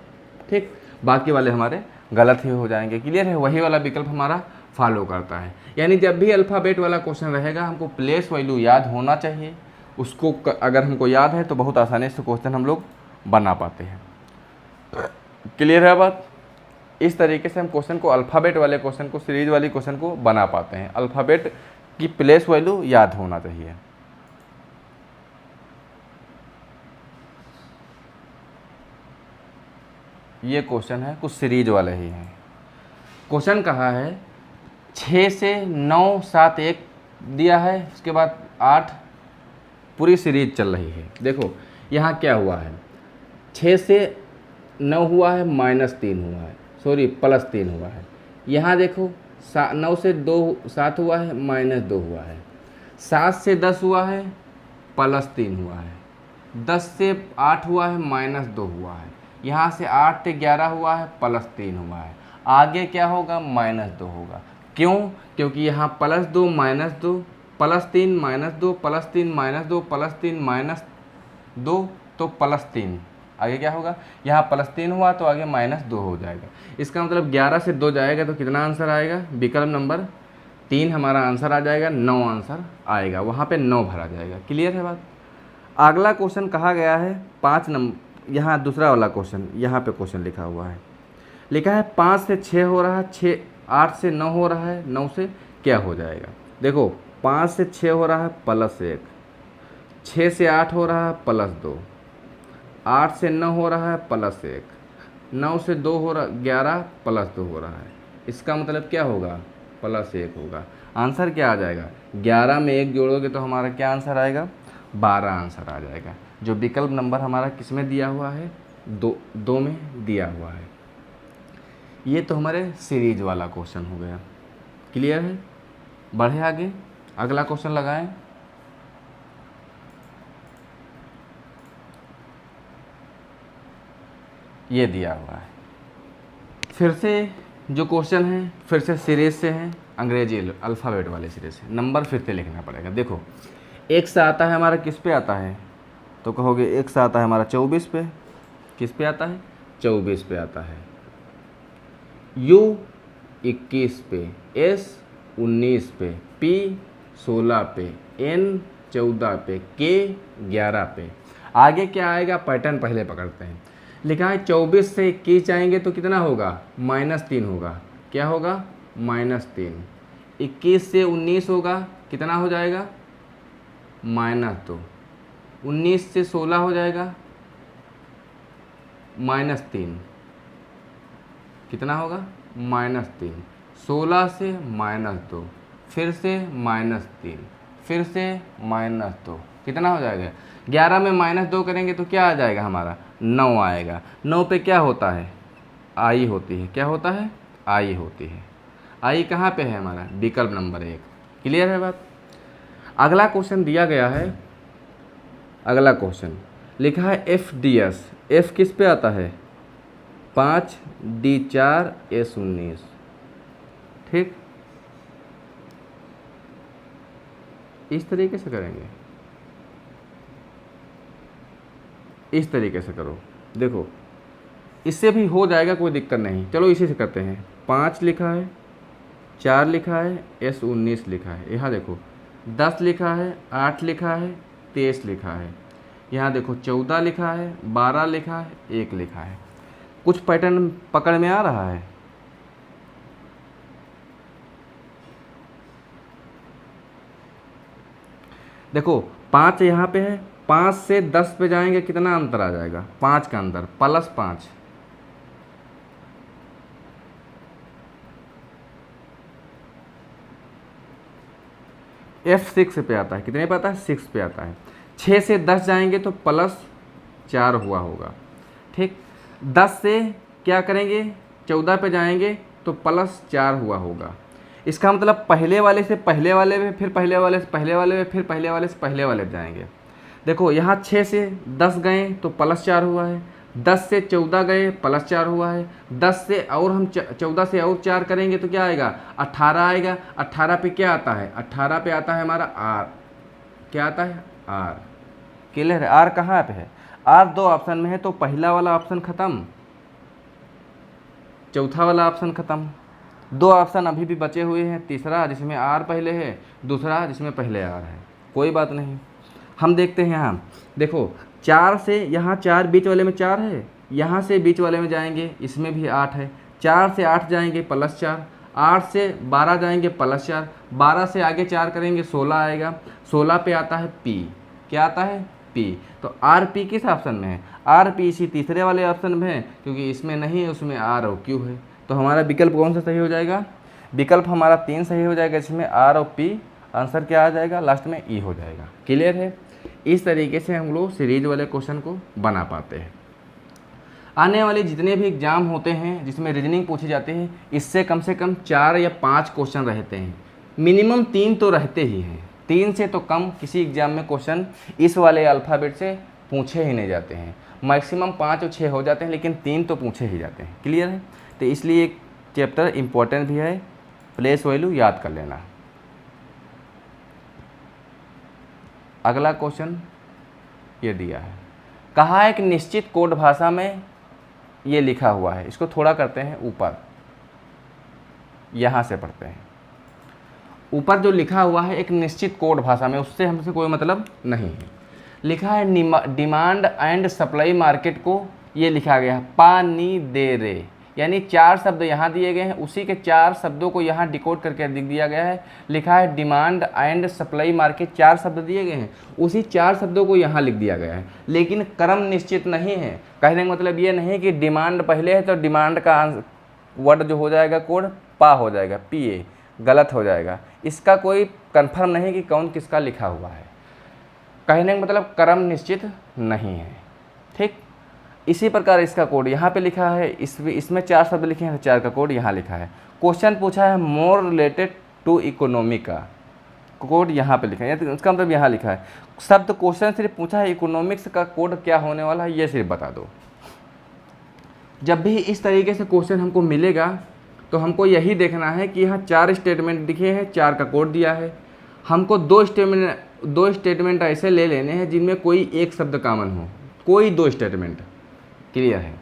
ठीक, बाकी वाले हमारे गलत ही हो जाएंगे। क्लियर है, वही वाला विकल्प हमारा फॉलो करता है। यानी जब भी अल्फ़ाबेट वाला क्वेश्चन रहेगा हमको प्लेस वैल्यू याद होना चाहिए, उसको अगर हमको याद है तो बहुत आसानी से क्वेश्चन हम लोग बना पाते हैं। क्लियर है बात? इस तरीके से हम क्वेश्चन को, अल्फ़ाबेट वाले क्वेश्चन को, सीरीज वाली क्वेश्चन को बना पाते हैं। अल्फ़ाबेट की प्लेस वैल्यू याद होना चाहिए। ये क्वेश्चन है, कुछ सीरीज वाले ही हैं। क्वेश्चन कहा है 6 से 9 7 1 दिया है, उसके बाद 8, पूरी सीरीज चल रही है। देखो यहाँ क्या हुआ है, 6 से 9 हुआ है, -3 हुआ है, सॉरी +3 हुआ है। यहाँ देखो 9 से 2 7 हुआ है, -2 हुआ है। 7 से 10 हुआ है, +3 हुआ है। 10 से 8 हुआ है, -2 हुआ है। यहाँ से 8 से 11 हुआ है, +3 हुआ है। आगे क्या होगा, -2 होगा। क्यों? क्योंकि यहाँ +2 -2 +3 -2 +3 -2 +3 -2 तो +3। आगे क्या होगा, यहाँ +3 हुआ तो आगे -2 हो जाएगा। इसका मतलब 11 से 2 जाएगा तो कितना आंसर आएगा, विकल्प नंबर 3 हमारा आंसर आ जाएगा, 9 आंसर आएगा, वहाँ पे 9 भरा जाएगा। क्लियर है बात? अगला क्वेश्चन कहा गया है 5 नंबर, यहाँ दूसरा वाला क्वेश्चन, यहाँ पे क्वेश्चन लिखा हुआ है, लिखा है 5 से 6 हो रहा है, 8 से 9 हो रहा है, 9 से क्या हो जाएगा। देखो 5 से 6 हो रहा है +1, 6 से 8 हो रहा है +2, 8 से 9 हो रहा है +1, 9 से 2 हो रहा 11 +2 हो रहा है। इसका मतलब क्या होगा, +1 होगा। आंसर क्या आ जाएगा, 11 में 1 जोड़ोगे तो हमारा क्या आंसर आएगा, 12 आंसर आ जाएगा। जो विकल्प नंबर हमारा किस में दिया हुआ है, 2 में दिया हुआ है। ये तो हमारे सीरीज वाला क्वेश्चन हो गया। क्लियर है? बढ़े आगे, अगला क्वेश्चन लगाएं। ये दिया हुआ है, फिर से जो क्वेश्चन है फिर से सीरीज से हैं, अंग्रेजी अल्फ़ाबेट वाले सीरीज से। नंबर फिर से लिखना पड़ेगा। देखो एक से आता है हमारा, किस पे आता है, तो कहोगे एक से आता है हमारा 24 पे। किस पे आता है, 24 पे आता है। U 21 पे, S 19 पे, P 16 पे, N 14 पे, K 11 पे। आगे क्या आएगा, पैटर्न पहले पकड़ते हैं। लिखा है 24 से 21 जाएंगे तो कितना होगा, -3 होगा। क्या होगा, -3। 21 से 19 होगा, कितना हो जाएगा, -2। 19 से 16 हो जाएगा, -3। कितना होगा, -3। 16 से -2, फिर से -3, फिर से -2, कितना हो जाएगा, 11 में -2 करेंगे तो क्या आ जाएगा हमारा, 9 आएगा। 9 पे क्या होता है, आई होती है। क्या होता है, आई होती है। आई कहाँ पे है हमारा, विकल्प नंबर 1। क्लियर है बात? अगला क्वेश्चन दिया गया है, अगला क्वेश्चन लिखा है FDS। F किस पे आता है, 5 D 4 S 19। ठीक, इस तरीके से करेंगे, इस तरीके से करो। देखो इससे भी हो जाएगा, कोई दिक्कत नहीं। चलो इसी से करते हैं। 5 लिखा है, 4 लिखा है, S 19 लिखा है। यहाँ देखो 10 लिखा है, 8 लिखा है, 23 लिखा है। यहाँ देखो 14 लिखा है, 12 लिखा है, 1 लिखा है। कुछ पैटर्न पकड़ में आ रहा है। देखो 5 यहाँ पे है, 5 से 10 पे जाएंगे कितना अंतर आ जाएगा, 5 का अंतर, +5। F6 पे आता है, कितने पे आता है, 6 पे आता है। 6 से 10 जाएंगे तो +4 हुआ होगा। ठीक, 10 से क्या करेंगे, 14 पे जाएंगे तो +4 हुआ होगा। इसका मतलब पहले वाले से पहले वाले में, फिर पहले वाले से पहले वाले में, फिर पहले वाले से पहले वाले जाएंगे। देखो यहाँ 6 से 10 गए तो +4 हुआ है, 10 से 14 गए +4 हुआ है, 10 से और हम 14 से और 4 करेंगे तो क्या आएगा, 18 आएगा। 18 पे क्या आता है, 18 पे आता है हमारा R। क्या आता है, R। क्लियर है? R कहाँ पे है, R 2 ऑप्शन में है तो पहला वाला ऑप्शन खत्म, चौथा वाला ऑप्शन ख़त्म। दो ऑप्शन अभी भी बचे हुए हैं, तीसरा जिसमें आर पहले है, दूसरा जिसमें पहले आर है। कोई बात नहीं, हम देखते हैं। यहाँ देखो 4 से यहाँ 4 बीच वाले में 4 है, यहाँ से बीच वाले में जाएंगे इसमें भी 8 है, 4 से 8 जाएंगे +4, 8 से 12 जाएंगे +4, 12 से आगे 4 करेंगे 16 आएगा, 16 पे आता है P। क्या आता है? P। तो आर पी किस ऑप्शन में है? आर पी इसी तीसरे वाले ऑप्शन में है, क्योंकि इसमें नहीं है, उसमें आर और क्यू है। तो हमारा विकल्प कौन सा सही हो जाएगा? विकल्प हमारा 3 सही हो जाएगा, इसमें आर और पी। आंसर क्या आ जाएगा? लास्ट में ई हो जाएगा। क्लियर है? इस तरीके से हम लोग सीरीज वाले क्वेश्चन को बना पाते हैं। आने वाले जितने भी एग्ज़ाम होते हैं जिसमें रीजनिंग पूछी जाती है, इससे कम से कम 4 या 5 क्वेश्चन रहते हैं, मिनिमम 3 तो रहते ही हैं। 3 से तो कम किसी एग्ज़ाम में क्वेश्चन इस वाले अल्फ़ाबेट से पूछे ही नहीं जाते हैं। मैक्सिमम 5 और 6 हो जाते हैं, लेकिन 3 तो पूछे ही जाते हैं। क्लियर है? तो इसलिए एक चैप्टर इम्पोर्टेंट भी है, प्लेस वैल्यू याद कर लेना। अगला क्वेश्चन ये दिया है, कहा है कि निश्चित कोड भाषा में ये लिखा हुआ है। इसको थोड़ा करते हैं ऊपर, यहाँ से पढ़ते हैं। ऊपर जो लिखा हुआ है एक निश्चित कोड भाषा में, उससे हमसे कोई मतलब नहीं है। लिखा है डिमांड एंड सप्लाई मार्केट को ये लिखा गया है पानी दे रे, यानी 4 शब्द यहाँ दिए गए हैं, उसी के 4 शब्दों को यहाँ डिकोड करके लिख दिया गया है। लिखा है डिमांड एंड सप्लाई मार्केट, 4 शब्द दिए गए हैं, उसी 4 शब्दों को यहाँ लिख दिया गया है, लेकिन क्रम निश्चित नहीं है। कहने का मतलब ये नहीं कि डिमांड पहले है तो डिमांड का वर्ड जो हो जाएगा कोड पा हो जाएगा, PA, गलत हो जाएगा। इसका कोई कन्फर्म नहीं कि कौन किसका लिखा हुआ है। कहने का मतलब क्रम निश्चित नहीं है। ठीक, इसी प्रकार इसका कोड यहाँ पे लिखा है, इसमें 4 शब्द लिखे हैं, 4 का कोड यहाँ लिखा है। क्वेश्चन पूछा है मोर रिलेटेड टू इकोनॉमी का, कोड यहाँ पे लिखा है, तो उसका मतलब यहाँ लिखा है। शब्द क्वेश्चन सिर्फ पूछा है इकोनॉमिक्स का कोड क्या होने वाला है, ये सिर्फ बता दो। जब भी इस तरीके से क्वेश्चन हमको मिलेगा तो हमको यही देखना है कि यहाँ 4 स्टेटमेंट दिखे हैं, 4 का कोड दिया है। हमको 2 स्टेटमेंट ऐसे ले लेने हैं जिनमें कोई एक शब्द कॉमन हो, कोई 2 स्टेटमेंट। क्लियर है?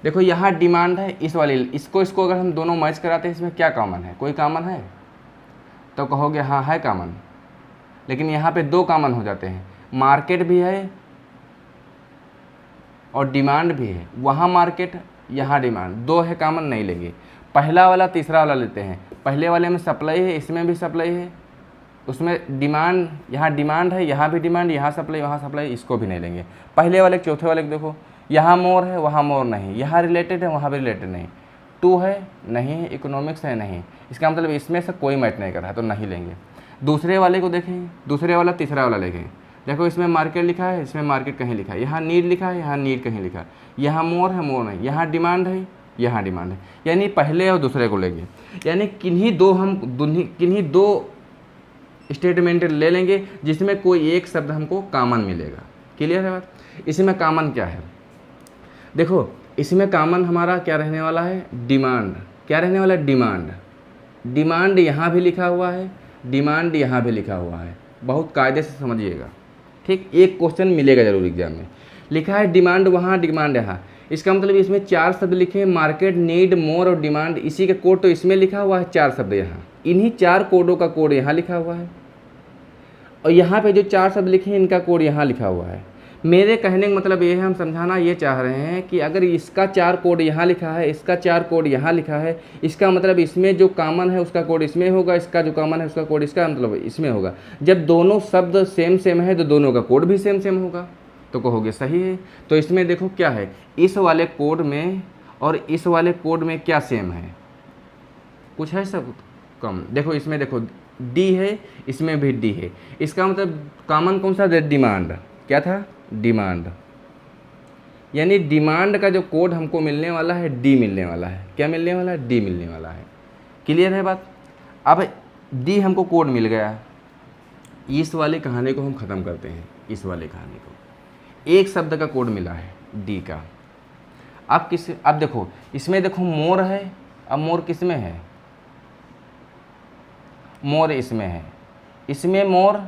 देखो यहाँ डिमांड है, इस वाली इसको अगर हम दोनों मैच कराते हैं, इसमें क्या कॉमन है? कोई कॉमन है? तो कहोगे हाँ है कॉमन, लेकिन यहाँ पे 2 कॉमन हो जाते हैं, मार्केट भी है और डिमांड भी है। वहाँ मार्केट, यहाँ डिमांड, 2 है कॉमन, नहीं लेंगे। पहला वाला तीसरा वाला लेते हैं। पहले वाले में सप्लाई है, इसमें भी सप्लाई है, उसमें डिमांड, यहाँ डिमांड है, यहाँ भी डिमांड, यहाँ सप्लाई, वहाँ सप्लाई, इसको भी नहीं लेंगे। पहले वाले चौथे वाले देखो, यहाँ मोर है, वहाँ मोर नहीं, यहाँ रिलेटेड है, वहाँ भी रिलेटेड नहीं, 2 है नहीं है, इकोनॉमिक्स है नहीं, इसका मतलब इसमें से कोई मैच नहीं कर रहा है, तो नहीं लेंगे। दूसरे वाले को देखें, दूसरे वाला तीसरा वाला लेंगे। देखो इसमें मार्केट लिखा है, इसमें मार्केट कहीं लिखा है, यहाँ नीड लिखा है, यहाँ नीड कहीं लिखा है, यहाँ मोर है, मोर नहीं, यहाँ डिमांड है, यहाँ डिमांड है, यानी पहले और दूसरे को लेंगे। यानी किन्हीं दो स्टेटमेंट ले लेंगे जिसमें कोई एक शब्द हमको कॉमन मिलेगा। क्लियर है बात? इसमें कॉमन क्या है? देखो इसमें कॉमन हमारा क्या रहने वाला है? डिमांड। क्या रहने वाला है? डिमांड। डिमांड यहाँ भी लिखा हुआ है, डिमांड यहाँ भी लिखा हुआ है, बहुत कायदे से समझिएगा। ठीक, एक क्वेश्चन मिलेगा जरूर एग्जाम में। लिखा है डिमांड वहाँ, डिमांड यहाँ, इसका मतलब इसमें 4 शब्द लिखे हैं, मार्केट, नीड, मोर और डिमांड। इसी का कोड तो इसमें लिखा हुआ है, 4 शब्द यहाँ, इन्हीं 4 कोडों का कोड यहाँ लिखा हुआ है, और यहाँ पे जो 4 शब्द लिखे हैं इनका कोड यहाँ लिखा हुआ है। मेरे कहने का मतलब ये है, हम समझाना ये चाह रहे हैं कि अगर इसका 4 कोड यहाँ लिखा है, इसका 4 कोड यहाँ लिखा है, इसका मतलब इसमें जो कॉमन है उसका कोड इसमें होगा, इसका जो कॉमन है उसका कोड इसका मतलब इसमें होगा। जब दोनों शब्द सेम है तो दोनों का कोड भी सेम होगा, तो कहोगे सही है। तो इसमें देखो क्या है, इस वाले कोड में और इस वाले कोड में क्या सेम है? कुछ है सब कम। देखो इसमें देखो डी है, इसमें भी डी है, इसका मतलब कॉमन कौन सा? डिमांड। क्या था? डिमांड। यानी डिमांड का जो कोड हमको मिलने वाला है डी मिलने वाला है। क्या मिलने वाला है? डी मिलने वाला है। क्लियर है बात? अब डी हमको कोड मिल गया, इस वाली कहानी को हम ख़त्म करते हैं। इस वाली कहानी को एक शब्द का कोड मिला है डी का। अब देखो इसमें देखो मोर है, अब मोर किस में है? मोर इसमें है, इसमें मोर,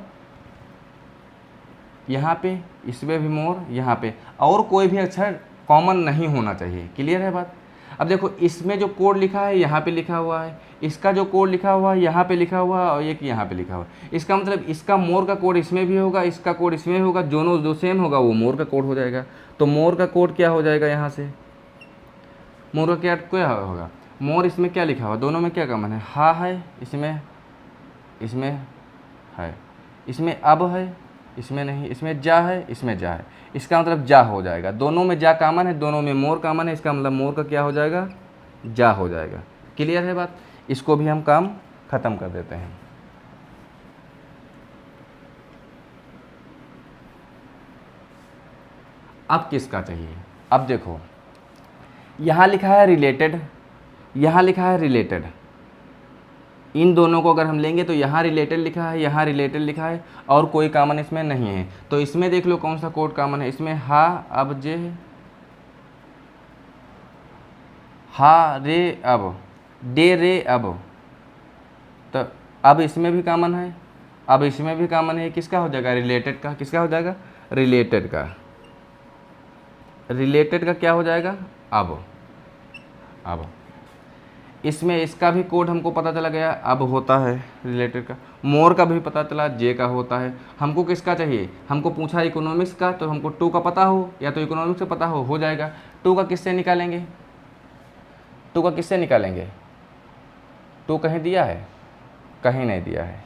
यहाँ पे, इसमें भी मोर, यहाँ पे, और कोई भी अक्षर कॉमन नहीं होना चाहिए। क्लियर है बात? अब देखो इसमें जो कोड लिखा है यहाँ पे लिखा हुआ है, इसका जो कोड लिखा हुआ है यहाँ पे लिखा हुआ है, और एक यहाँ पे लिखा हुआ है। इसका मतलब इसका मोर का कोड इसमें भी होगा, इसका कोड इसमें होगा, दोनों जो सेम होगा वो मोर का कोड हो जाएगा। तो मोर का कोड क्या हो जाएगा, यहाँ से मोर का क्या होगा, मोर इसमें क्या लिखा हुआ, दोनों में क्या कॉमन है, हा है, इसमें है, इसमें अब है, इसमें नहीं, इसमें जा है, इसमें जा है, इसका मतलब जा हो जाएगा। दोनों में जा कॉमन है, दोनों में मोर कॉमन है, इसका मतलब मोर का क्या हो जाएगा, जा हो जाएगा। क्लियर है बात। इसको भी हम काम खत्म कर देते हैं। अब किसका चाहिए, अब देखो यहाँ लिखा है रिलेटेड, यहाँ लिखा है रिलेटेड, इन दोनों को अगर हम लेंगे तो यहाँ रिलेटेड लिखा है, यहाँ रिलेटेड लिखा है, और कोई कॉमन इसमें नहीं है। तो इसमें देख लो कौन सा कोड कॉमन है, इसमें हा अब जे, हा रे अब, डे रे अब, तो अब इसमें भी कॉमन है, अब इसमें भी कॉमन है, किसका हो जाएगा, रिलेटेड का। किसका हो जाएगा, रिलेटेड का। रिलेटेड का क्या हो जाएगा, अब इसमें इसका भी कोड हमको पता चला गया, अब होता है रिलेटेड का। मोर का भी पता चला, जे का होता है। हमको किसका चाहिए, हमको पूछा इकोनॉमिक्स का, तो हमको टू का पता हो या तो इकोनॉमिक्स का पता हो जाएगा। टू का किससे निकालेंगे, टू का किससे निकालेंगे, टू कहीं दिया है, कहीं नहीं दिया है।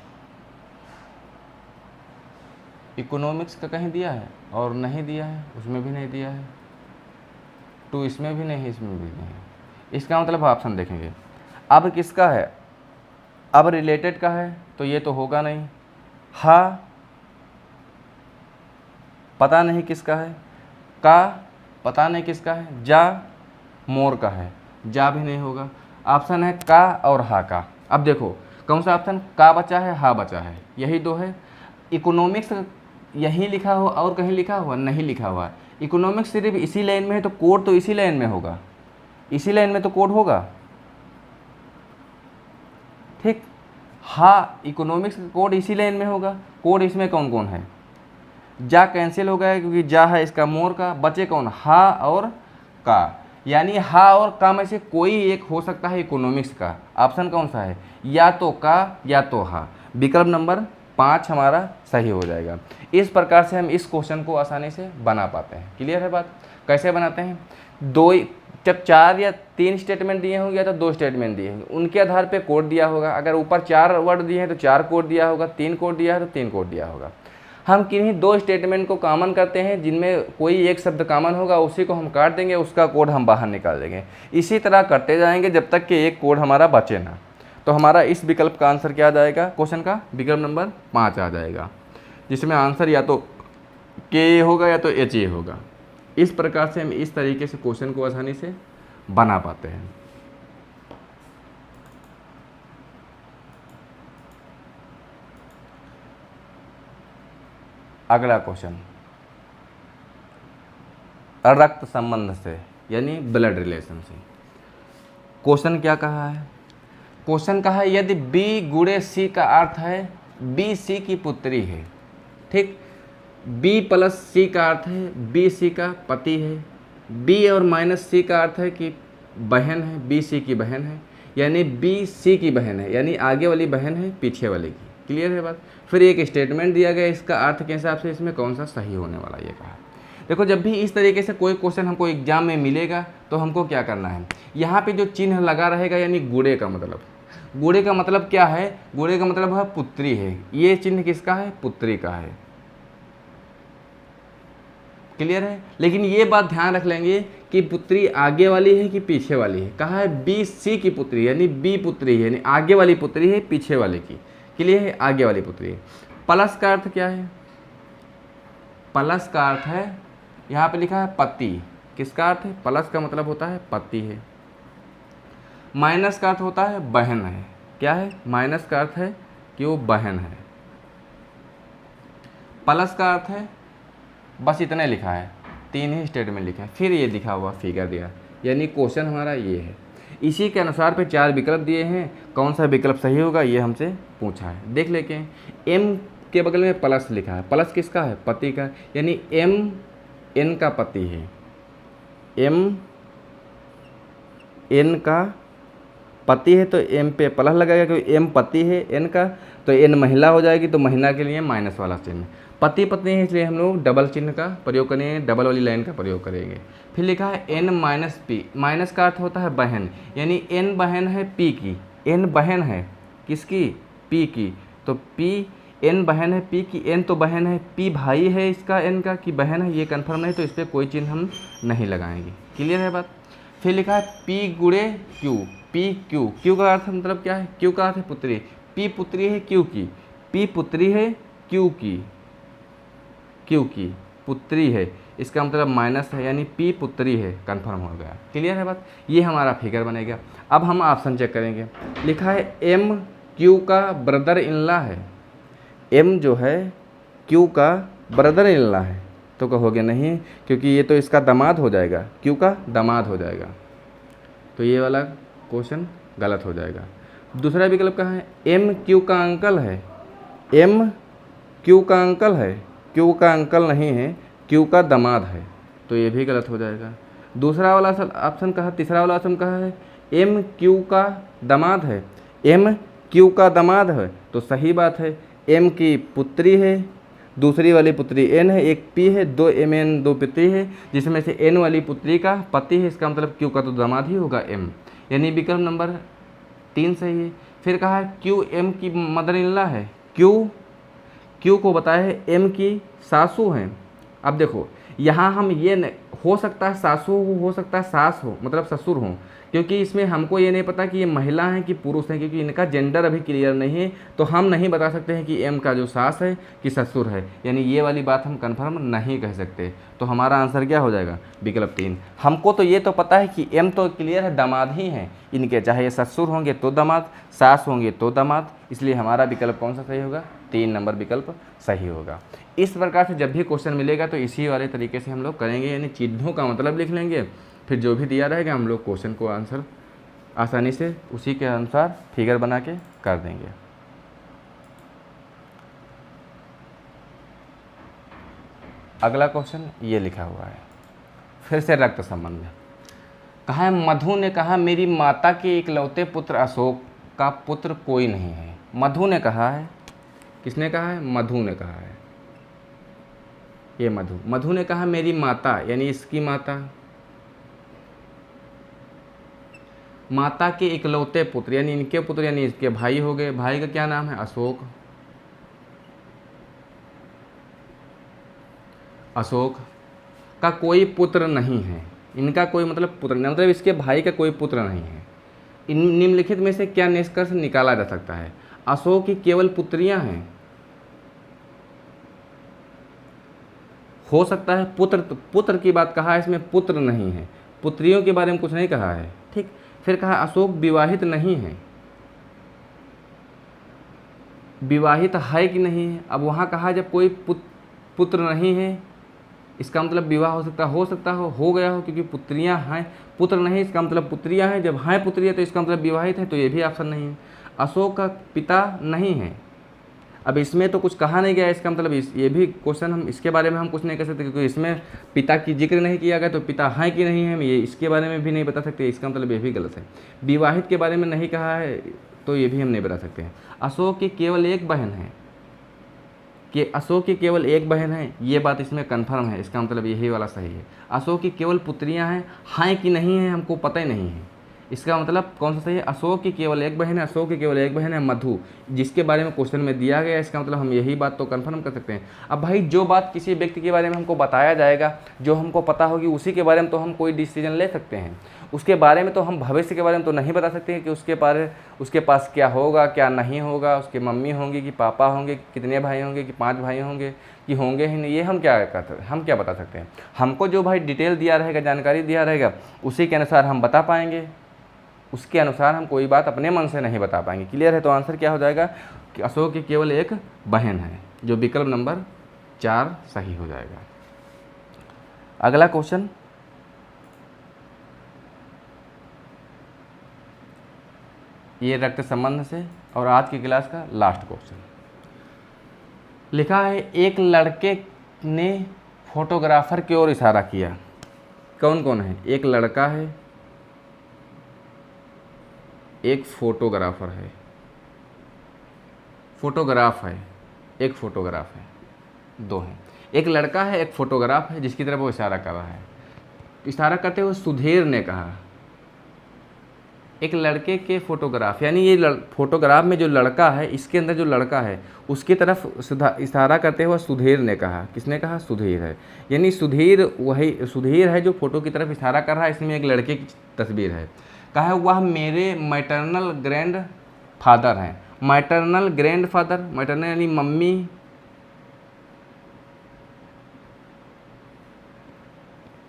इकोनॉमिक्स का कहीं दिया है और नहीं दिया है, उसमें भी नहीं दिया है। टू इसमें भी नहीं, इसमें भी नहीं। इसका मतलब ऑप्शन देखेंगे। अब किसका है, अब रिलेटेड का है, तो ये तो होगा नहीं। हा पता नहीं किसका है, का पता नहीं किसका है, जा मोर का है, जा भी नहीं होगा। ऑप्शन है का और हा का। अब देखो कौन सा ऑप्शन, का बचा है, हा बचा है, यही दो है। इकोनॉमिक्स यहीं लिखा हो और कहीं लिखा हुआ नहीं लिखा हुआ। इकोनॉमिक्स सिर्फ इसी लाइन में है तो कोड तो इसी लाइन में होगा, इसी लाइन में तो कोड होगा, ठीक। हाँ इकोनॉमिक्स का कोड इसी लाइन में होगा। कोड इसमें कौन कौन है, जा कैंसिल हो गया क्योंकि जा है इसका मोर का, बचे कौन, हा और का। यानी हा और का में से कोई एक हो सकता है इकोनॉमिक्स का। ऑप्शन कौन सा है, या तो का या तो हा। विकल्प नंबर 5 हमारा सही हो जाएगा। इस प्रकार से हम इस क्वेश्चन को आसानी से बना पाते हैं। क्लियर है बात। कैसे बनाते हैं, जब 4 या 3 स्टेटमेंट दिए होंगे या तो 2 स्टेटमेंट दिए होंगे, उनके आधार पे कोड दिया होगा। अगर ऊपर 4 वर्ड दिए हैं तो 4 कोड दिया होगा, 3 कोड दिया है तो 3 कोड दिया होगा। हम किन्हीं 2 स्टेटमेंट को कॉमन करते हैं, जिनमें कोई एक शब्द कॉमन होगा, उसी को हम काट देंगे, उसका कोड हम बाहर निकाल देंगे। इसी तरह करते जाएंगे जब तक कि एक कोड हमारा बचे ना। तो हमारा इस विकल्प का आंसर क्या आ जाएगा, क्वेश्चन का विकल्प नंबर 5 आ जाएगा, जिसमें आंसर या तो के होगा या तो एच ए होगा। इस प्रकार से हम इस तरीके से क्वेश्चन को आसानी से बना पाते हैं। अगला क्वेश्चन, रक्त संबंध से यानी ब्लड रिलेशन से। क्वेश्चन क्या कहा है, क्वेश्चन कहा है यदि बी गुणे सी का अर्थ है बी सी की पुत्री है, ठीक। बी प्लस सी का अर्थ है बी सी का पति है, बी और माइनस सी का अर्थ है कि बहन है, बी सी की बहन है, यानी बी सी की बहन है, यानी आगे वाली बहन है पीछे वाले की। क्लियर है बात। फिर एक स्टेटमेंट दिया गया, इसका अर्थ के हिसाब से इसमें कौन सा सही होने वाला ये कहा। देखो जब भी इस तरीके से कोई क्वेश्चन हमको एग्जाम में मिलेगा तो हमको क्या करना है, यहाँ पे जो चिन्ह लगा रहेगा यानी गुणे का मतलब, गुणे का मतलब क्या है, गुणे का मतलब है पुत्री है। ये चिन्ह किसका है, पुत्री का है। क्लियर है। लेकिन ये बात ध्यान रख लेंगे कि पुत्री आगे वाली है कि पीछे वाली है। कहा है बी सी की पुत्री, यानी बी पुत्री है, यानी आगे वाली पुत्री है पीछे वाले की। क्लियर है, आगे वाली पुत्री है। प्लस का अर्थ क्या है, प्लस का अर्थ है यहाँ पे लिखा है पति। किसका अर्थ है, प्लस का मतलब होता है पति है। माइनस का अर्थ होता है बहन है। क्या है, माइनस का अर्थ है कि वो बहन है। प्लस का अर्थ है, बस इतने लिखा है, 3 ही स्टेटमेंट लिखा है। फिर ये दिखा हुआ फिगर दिया, यानी क्वेश्चन हमारा ये है। इसी के अनुसार पे 4 विकल्प दिए हैं, कौन सा विकल्प सही होगा ये हमसे पूछा है। देख लेके, एम के बगल में प्लस लिखा है, प्लस किसका है, पति का, यानी एम एन का पति है। एम एन का पति है तो एम पे प्लस लगेगा, क्योंकि एम पति है एन का, तो एन महिला हो जाएगी, तो महिला के लिए माइनस वाला चिन्ह। पति पत्नी है इसलिए हम लोग डबल चिन्ह का प्रयोग करेंगे, डबल वाली लाइन का प्रयोग करेंगे। फिर लिखा है एन माइनस पी, माइनस का अर्थ होता है बहन, यानी एन बहन है पी की, एन बहन है किसकी, पी की, तो पी एन बहन है पी की, एन तो बहन है, पी भाई है इसका एन का कि बहन है, ये कन्फर्म नहीं, तो इस पर कोई चिन्ह हम नहीं लगाएंगे। क्लियर है बात। फिर लिखा है पी गुणे क्यू, पी क्यू, क्यू का अर्थ मतलब क्या है, क्यू का अर्थ है पुत्री, पी पुत्री है क्यू की, पी पुत्री है क्यू की, क्यू की पुत्री है, इसका मतलब माइनस है, यानी पी पुत्री है, कंफर्म हो गया। क्लियर है बात। ये हमारा फिगर बनेगा। अब हम ऑप्शन चेक करेंगे। लिखा है एम क्यू का ब्रदर इन लॉ है, एम जो है क्यू का ब्रदर इन लॉ है, तो कहोगे नहीं क्योंकि ये तो इसका दामाद हो जाएगा, क्यू का दामाद हो जाएगा, तो ये वाला क्वेश्चन गलत हो जाएगा। दूसरा विकल्प कहाँ है, एम क्यू का अंकल है, एम क्यू का अंकल है, क्यू का अंकल नहीं है, क्यू का दामाद है, तो ये भी गलत हो जाएगा। दूसरा वाला ऑप्शन कहा, तीसरा वाला ऑप्शन कहा है एम क्यू का दामाद है, एम क्यू का दामाद है, तो सही बात है, एम की पुत्री है, दूसरी वाली पुत्री एन है, एक पी है, दो एम एन दो पुत्री है, जिसमें से एन वाली पुत्री का पति है, इसका मतलब क्यू का तो दामाद ही होगा एम, यानी विकल्प नंबर 3 सही है। फिर कहा है क्यू एम की मदर इन लॉ है, क्यू को बताया है एम की सासू हैं। अब देखो यहाँ हम ये हो सकता है सासू हो सकता है सास हो, मतलब ससुर हो, क्योंकि इसमें हमको ये नहीं पता कि ये महिला हैं कि पुरुष हैं, क्योंकि इनका जेंडर अभी क्लियर नहीं है, तो हम नहीं बता सकते हैं कि एम का जो सास है कि ससुर है, यानी ये वाली बात हम कंफर्म नहीं कह सकते। तो हमारा आंसर क्या हो जाएगा, विकल्प 3। हमको तो ये तो पता है कि एम तो क्लियर है, दामाद ही हैं इनके, चाहे ये ससुर होंगे तो दामाद, सास होंगे तो दामाद, इसलिए हमारा विकल्प कौन सा सही होगा, 3 नंबर विकल्प सही होगा। इस प्रकार से जब भी क्वेश्चन मिलेगा तो इसी वाले तरीके से हम लोग करेंगे, यानी चिन्हों का मतलब लिख लेंगे, फिर जो भी दिया रहेगा हम लोग क्वेश्चन को आंसर आसानी से उसी के अनुसार फिगर बना के कर देंगे। अगला क्वेश्चन ये लिखा हुआ है, फिर से रक्त संबंध। कहा है मधु ने कहा मेरी माता के इकलौते पुत्र अशोक का पुत्र कोई नहीं है। मधु ने कहा है, किसने कहा है, मधु ने कहा है, ये मधु ने कहा मेरी माता यानी इसकी माता के इकलौते पुत्र यानी इनके पुत्र यानी इसके भाई हो गए, भाई का क्या नाम है, अशोक, अशोक का कोई पुत्र नहीं है, इनका कोई मतलब पुत्र नहीं, मतलब इसके भाई का कोई पुत्र नहीं है। इन निम्नलिखित में से क्या निष्कर्ष निकाला जा सकता है, अशोक की केवल पुत्रियां हैं, हो सकता है पुत्र की बात कहा है, इसमें पुत्र नहीं है, पुत्रियों के बारे में कुछ नहीं कहा है, ठीक। फिर कहा अशोक विवाहित नहीं है, विवाहित है कि नहीं है। अब वहाँ कहा जब कोई पुत्र नहीं है, इसका मतलब विवाह हो सकता हो गया हो, क्योंकि पुत्रियां हैं, पुत्र नहीं इसका मतलब पुत्रियां हैं, जब हैं पुत्रियां तो इसका मतलब विवाहित है, तो ये भी ऑप्शन नहीं है। अशोक का पिता नहीं है, अब इसमें तो कुछ कहा नहीं गया, इसका मतलब ये भी क्वेश्चन हम इसके बारे में हम कुछ नहीं कर सकते, क्योंकि इसमें पिता की जिक्र नहीं किया गया, तो पिता है कि नहीं है हम ये इसके बारे में भी नहीं बता सकते, इसका मतलब ये भी गलत है। विवाहित के बारे में नहीं कहा है, तो ये भी हम नहीं बता सकते हैं। अशोक की केवल एक बहन है, कि अशोक की केवल एक बहन है, ये बात इसमें कन्फर्म है, इसका मतलब यही वाला सही है। अशोक की केवल पुत्रियां हैं कि नहीं है हमको पता ही नहीं है, इसका मतलब कौन सा सही है, अशोक की केवल एक बहन है, अशोक की केवल एक बहन है मधु, जिसके बारे में क्वेश्चन में दिया गया, इसका मतलब हम यही बात तो कंफर्म कर सकते हैं। अब भाई जो बात किसी व्यक्ति के बारे में हमको बताया जाएगा, जो हमको पता होगी, उसी के बारे में तो हम कोई डिसीजन ले सकते हैं, उसके बारे में तो हम भविष्य के बारे में तो नहीं बता सकते हैं कि उसके पास क्या होगा क्या नहीं होगा, उसके मम्मी होंगी कि पापा होंगे, कितने भाई होंगे कि 5 भाई होंगे कि होंगे ही नहीं, ये हम क्या बता सकते हैं। हमको जो भाई डिटेल दिया रहेगा, जानकारी दिया रहेगा, उसी के अनुसार हम बता पाएंगे, उसके अनुसार हम कोई बात अपने मन से नहीं बता पाएंगे। क्लियर है। तो आंसर क्या हो जाएगा कि अशोक की केवल एक बहन है, जो विकल्प नंबर 4 सही हो जाएगा। अगला क्वेश्चन, ये रक्त संबंध से और आज की क्लास का लास्ट क्वेश्चन लिखा है, एक लड़के ने फोटोग्राफर की ओर इशारा किया। कौन कौन है, एक लड़का है, एक फोटोग्राफर है, फोटोग्राफ है, एक फोटोग्राफ है, दो हैं। एक लड़का है, एक फोटोग्राफ है जिसकी तरफ वो इशारा कर रहा है। इशारा करते हुए सुधीर ने कहा, एक लड़के के फोटोग्राफ, यानी ये फोटोग्राफ में जो लड़का है, इसके अंदर जो लड़का है उसकी तरफ इशारा करते हुए सुधीर ने कहा। किसने कहा? सुधीर है। यानी सुधीर वही सुधीर है जो फोटो की तरफ इशारा कर रहा है। इसमें एक लड़के की तस्वीर है। कहा वह मेरे मैटरनल ग्रैंड फादर हैं। मैटरनल ग्रैंड फादर, मैटरनल यानी मम्मी,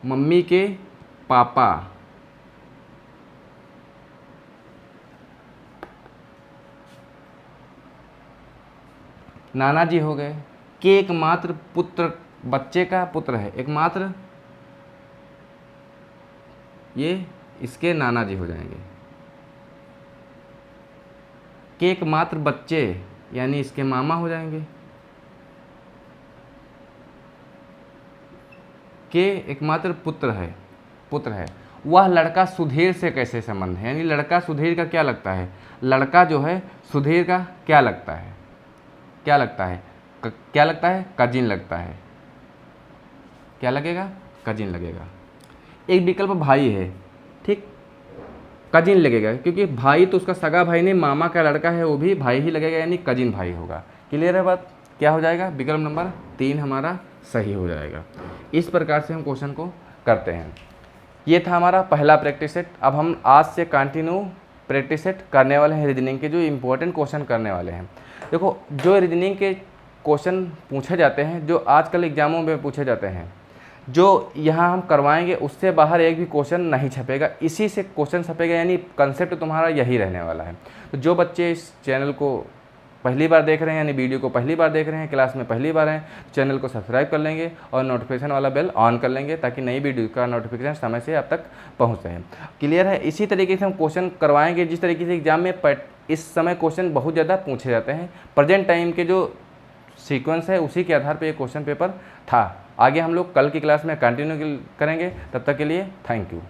मम्मी के पापा, नाना जी हो गए। के एकमात्र पुत्र, बच्चे का पुत्र है, एकमात्र, ये इसके नाना जी हो जाएंगे। के एकमात्र बच्चे यानी इसके मामा हो जाएंगे। के एकमात्र पुत्र है, पुत्र है। वह लड़का सुधीर से कैसे संबंध है, यानी लड़का सुधीर का क्या लगता है, लड़का जो है सुधीर का क्या लगता है, क्या लगता है, क्या लगता है, कजिन लगता है। क्या लगेगा? कजिन लगेगा। एक विकल्प भाई है, ठीक, कजिन लगेगा क्योंकि भाई तो उसका सगा भाई नहीं, मामा का लड़का है वो भी भाई ही लगेगा, यानी कजिन भाई होगा। क्लियर है बात? क्या हो जाएगा? विकल्प नंबर 3 हमारा सही हो जाएगा। इस प्रकार से हम क्वेश्चन को करते हैं। ये था हमारा पहला प्रैक्टिस सेट। अब हम आज से कंटिन्यू प्रैक्टिस सेट करने वाले हैं रीजनिंग के, जो इंपॉर्टेंट क्वेश्चन करने वाले हैं। देखो, जो रीजनिंग के क्वेश्चन पूछे जाते हैं, जो आजकल एग्जामों में पूछे जाते हैं, जो यहाँ हम करवाएंगे उससे बाहर एक भी क्वेश्चन नहीं छपेगा, इसी से क्वेश्चन छपेगा, यानी कंसेप्ट तुम्हारा यही रहने वाला है। तो जो बच्चे इस चैनल को पहली बार देख रहे हैं, यानी वीडियो को पहली बार देख रहे हैं, क्लास में पहली बार हैं, चैनल को सब्सक्राइब कर लेंगे और नोटिफिकेशन वाला बेल ऑन कर लेंगे ताकि नई वीडियो का नोटिफिकेशन समय से आप तक पहुँच रहे। क्लियर है? इसी तरीके से हम क्वेश्चन करवाएंगे जिस तरीके से एग्जाम में इस समय क्वेश्चन बहुत ज़्यादा पूछे जाते हैं। प्रेजेंट टाइम के जो सीक्वेंस है उसी के आधार पर ये क्वेश्चन पेपर था। आगे हम लोग कल की क्लास में कंटिन्यू करेंगे। तब तक के लिए थैंक यू।